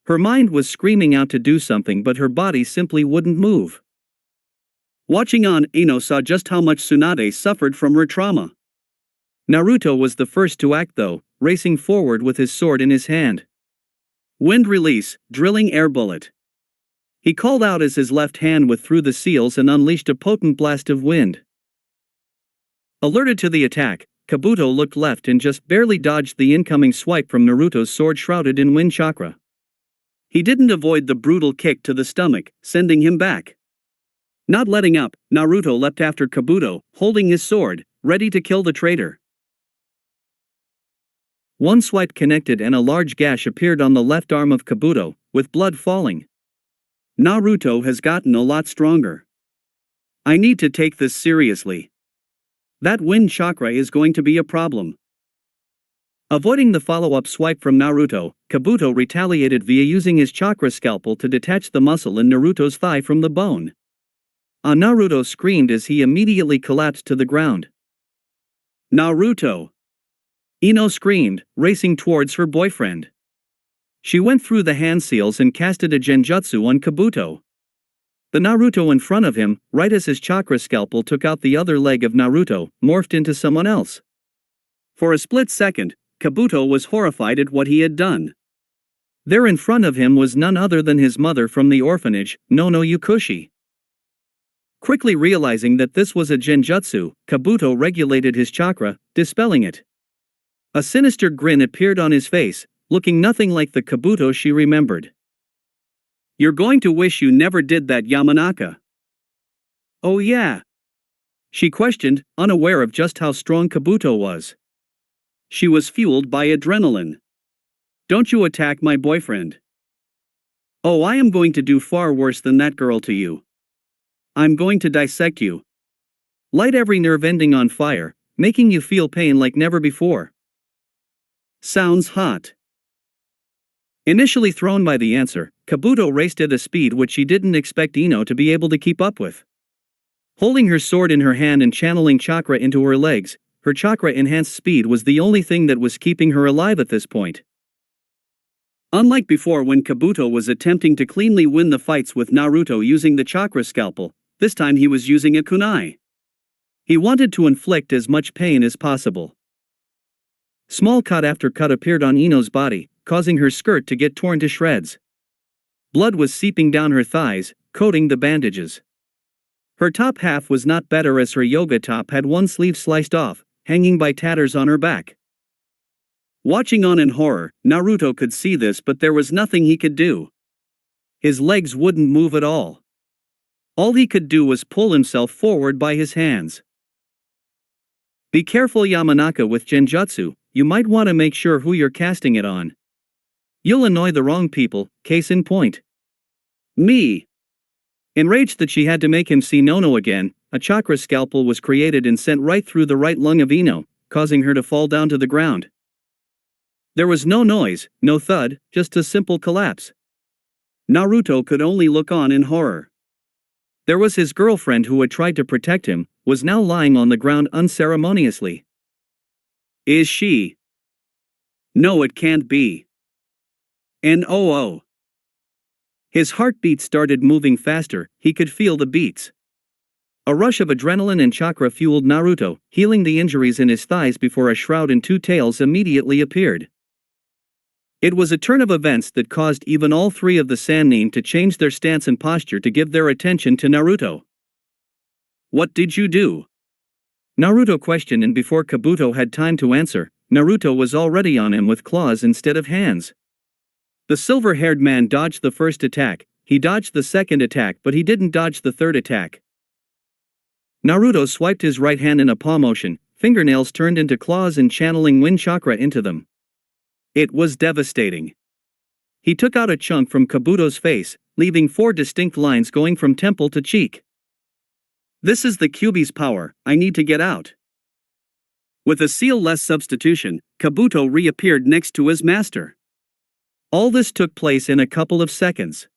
Her mind was screaming out to do something, but her body simply wouldn't move. Watching on, Ino saw just how much Tsunade suffered from her trauma. Naruto was the first to act though, racing forward with his sword in his hand. Wind release, drilling air bullet. He called out as his left hand withdrew the seals and unleashed a potent blast of wind. Alerted to the attack, Kabuto looked left and just barely dodged the incoming swipe from Naruto's sword shrouded in wind chakra. He didn't avoid the brutal kick to the stomach, sending him back. Not letting up, Naruto leapt after Kabuto, holding his sword, ready to kill the traitor. One swipe connected and a large gash appeared on the left arm of Kabuto, with blood falling. Naruto has gotten a lot stronger. I need to take this seriously. That wind chakra is going to be a problem. Avoiding the follow-up swipe from Naruto, Kabuto retaliated via using his chakra scalpel to detach the muscle in Naruto's thigh from the bone. Naruto screamed as he immediately collapsed to the ground. "Naruto!" Ino screamed, racing towards her boyfriend. She went through the hand seals and casted a genjutsu on Kabuto. The Naruto in front of him, right as his chakra scalpel took out the other leg of Naruto, morphed into someone else. For a split second, Kabuto was horrified at what he had done. There in front of him was none other than his mother from the orphanage, Nono Yukushi. Quickly realizing that this was a genjutsu, Kabuto regulated his chakra, dispelling it. A sinister grin appeared on his face, looking nothing like the Kabuto she remembered. "You're going to wish you never did that, Yamanaka." "Oh yeah?" she questioned, unaware of just how strong Kabuto was. She was fueled by adrenaline. "Don't you attack my boyfriend." "Oh, I am going to do far worse than that girl to you. I'm going to dissect you. Light every nerve ending on fire, making you feel pain like never before." Sounds hot. Initially thrown by the answer, Kabuto raced at a speed which she didn't expect Ino to be able to keep up with. Holding her sword in her hand and channeling chakra into her legs, her chakra-enhanced speed was the only thing that was keeping her alive at this point. Unlike before when Kabuto was attempting to cleanly win the fights with Naruto using the chakra scalpel, this time he was using a kunai. He wanted to inflict as much pain as possible. Small cut after cut appeared on Ino's body, causing her skirt to get torn to shreds. Blood was seeping down her thighs, coating the bandages. Her top half was not better as her yoga top had one sleeve sliced off, hanging by tatters on her back. Watching on in horror, Naruto could see this, but there was nothing he could do. His legs wouldn't move at all. All he could do was pull himself forward by his hands. "Be careful, Yamanaka, with genjutsu. You might want to make sure who you're casting it on. You'll annoy the wrong people, case in point. Me." Enraged that she had to make him see Nono again, a chakra scalpel was created and sent right through the right lung of Ino, causing her to fall down to the ground. There was no noise, no thud, just a simple collapse. Naruto could only look on in horror. There was his girlfriend who had tried to protect him, was now lying on the ground unceremoniously. Is she? No, it can't be. No. His heartbeat started moving faster, he could feel the beats. A rush of adrenaline and chakra fueled Naruto, healing the injuries in his thighs before a shroud and two tails immediately appeared. It was a turn of events that caused even all three of the Sannin to change their stance and posture to give their attention to Naruto. "What did you do?" Naruto questioned, and before Kabuto had time to answer, Naruto was already on him with claws instead of hands. The silver-haired man dodged the first attack, he dodged the second attack, but he didn't dodge the third attack. Naruto swiped his right hand in a paw motion, fingernails turned into claws and channeling wind chakra into them. It was devastating. He took out a chunk from Kabuto's face, leaving 4 distinct lines going from temple to cheek. "This is the Kyuubi's power, I need to get out." With a seal-less substitution, Kabuto reappeared next to his master. All this took place in a couple of seconds.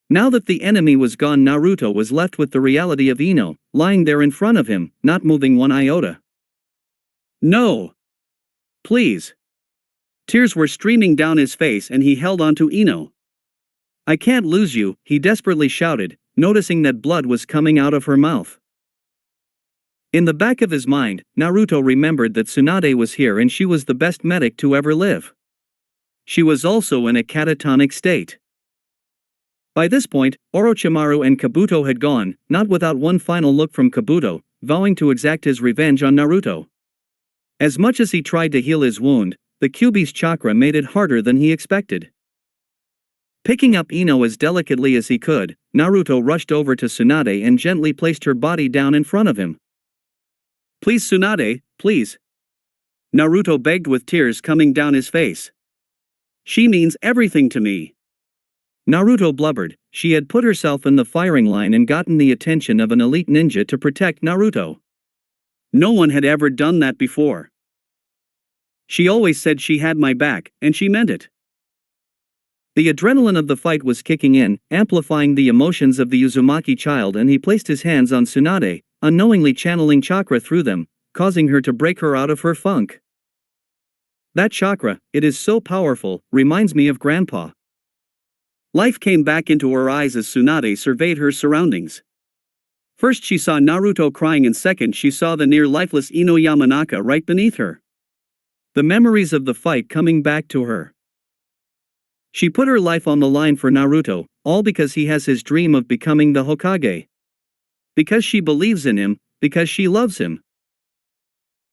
Now that the enemy was gone, Naruto was left with the reality of Ino, lying there in front of him, not moving one iota. "No! Please!" Tears were streaming down his face and he held on to Ino. "I can't lose you," he desperately shouted, noticing that blood was coming out of her mouth. In the back of his mind, Naruto remembered that Tsunade was here and she was the best medic to ever live. She was also in a catatonic state. By this point, Orochimaru and Kabuto had gone, not without one final look from Kabuto, vowing to exact his revenge on Naruto. As much as he tried to heal his wound, the Kyuubi's chakra made it harder than he expected. Picking up Ino as delicately as he could, Naruto rushed over to Tsunade and gently placed her body down in front of him. "Please, Tsunade, please." Naruto begged with tears coming down his face. "She means everything to me." Naruto blubbered. She had put herself in the firing line and gotten the attention of an elite ninja to protect Naruto. No one had ever done that before. She always said she had my back, and she meant it. The adrenaline of the fight was kicking in, amplifying the emotions of the Uzumaki child, and he placed his hands on Tsunade, unknowingly channeling chakra through them, causing her to break her out of her funk. "That chakra, it is so powerful, reminds me of Grandpa." Life came back into her eyes as Tsunade surveyed her surroundings. First she saw Naruto crying and second she saw the near-lifeless Ino Yamanaka right beneath her. The memories of the fight coming back to her. She put her life on the line for Naruto, all because he has his dream of becoming the Hokage. Because she believes in him, because she loves him.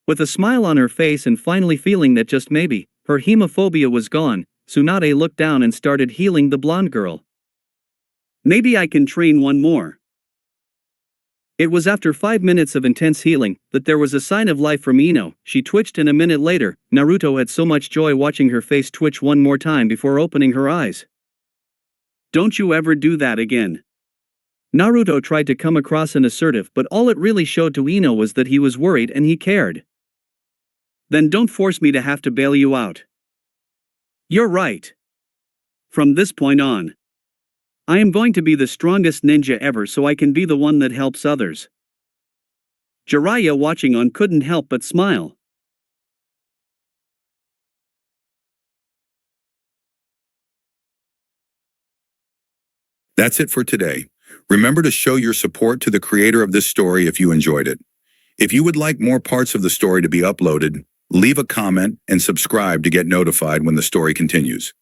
With a smile on her face and finally feeling that just maybe, her hemophobia was gone, Tsunade looked down and started healing the blonde girl. Maybe I can train one more. It was after 5 minutes of intense healing that there was a sign of life from Ino. She twitched and a minute later, Naruto had so much joy watching her face twitch one more time before opening her eyes. Don't you ever do that again. Naruto tried to come across an assertive but all it really showed to Ino was that he was worried and he cared. Then don't force me to have to bail you out. You're right. From this point on, I am going to be the strongest ninja ever so I can be the one that helps others. Jiraiya watching on couldn't help but smile. That's it for today. Remember to show your support to the creator of this story if you enjoyed it. If you would like more parts of the story to be uploaded, leave a comment and subscribe to get notified when the story continues.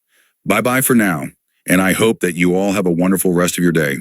Bye-bye for now, and I hope that you all have a wonderful rest of your day.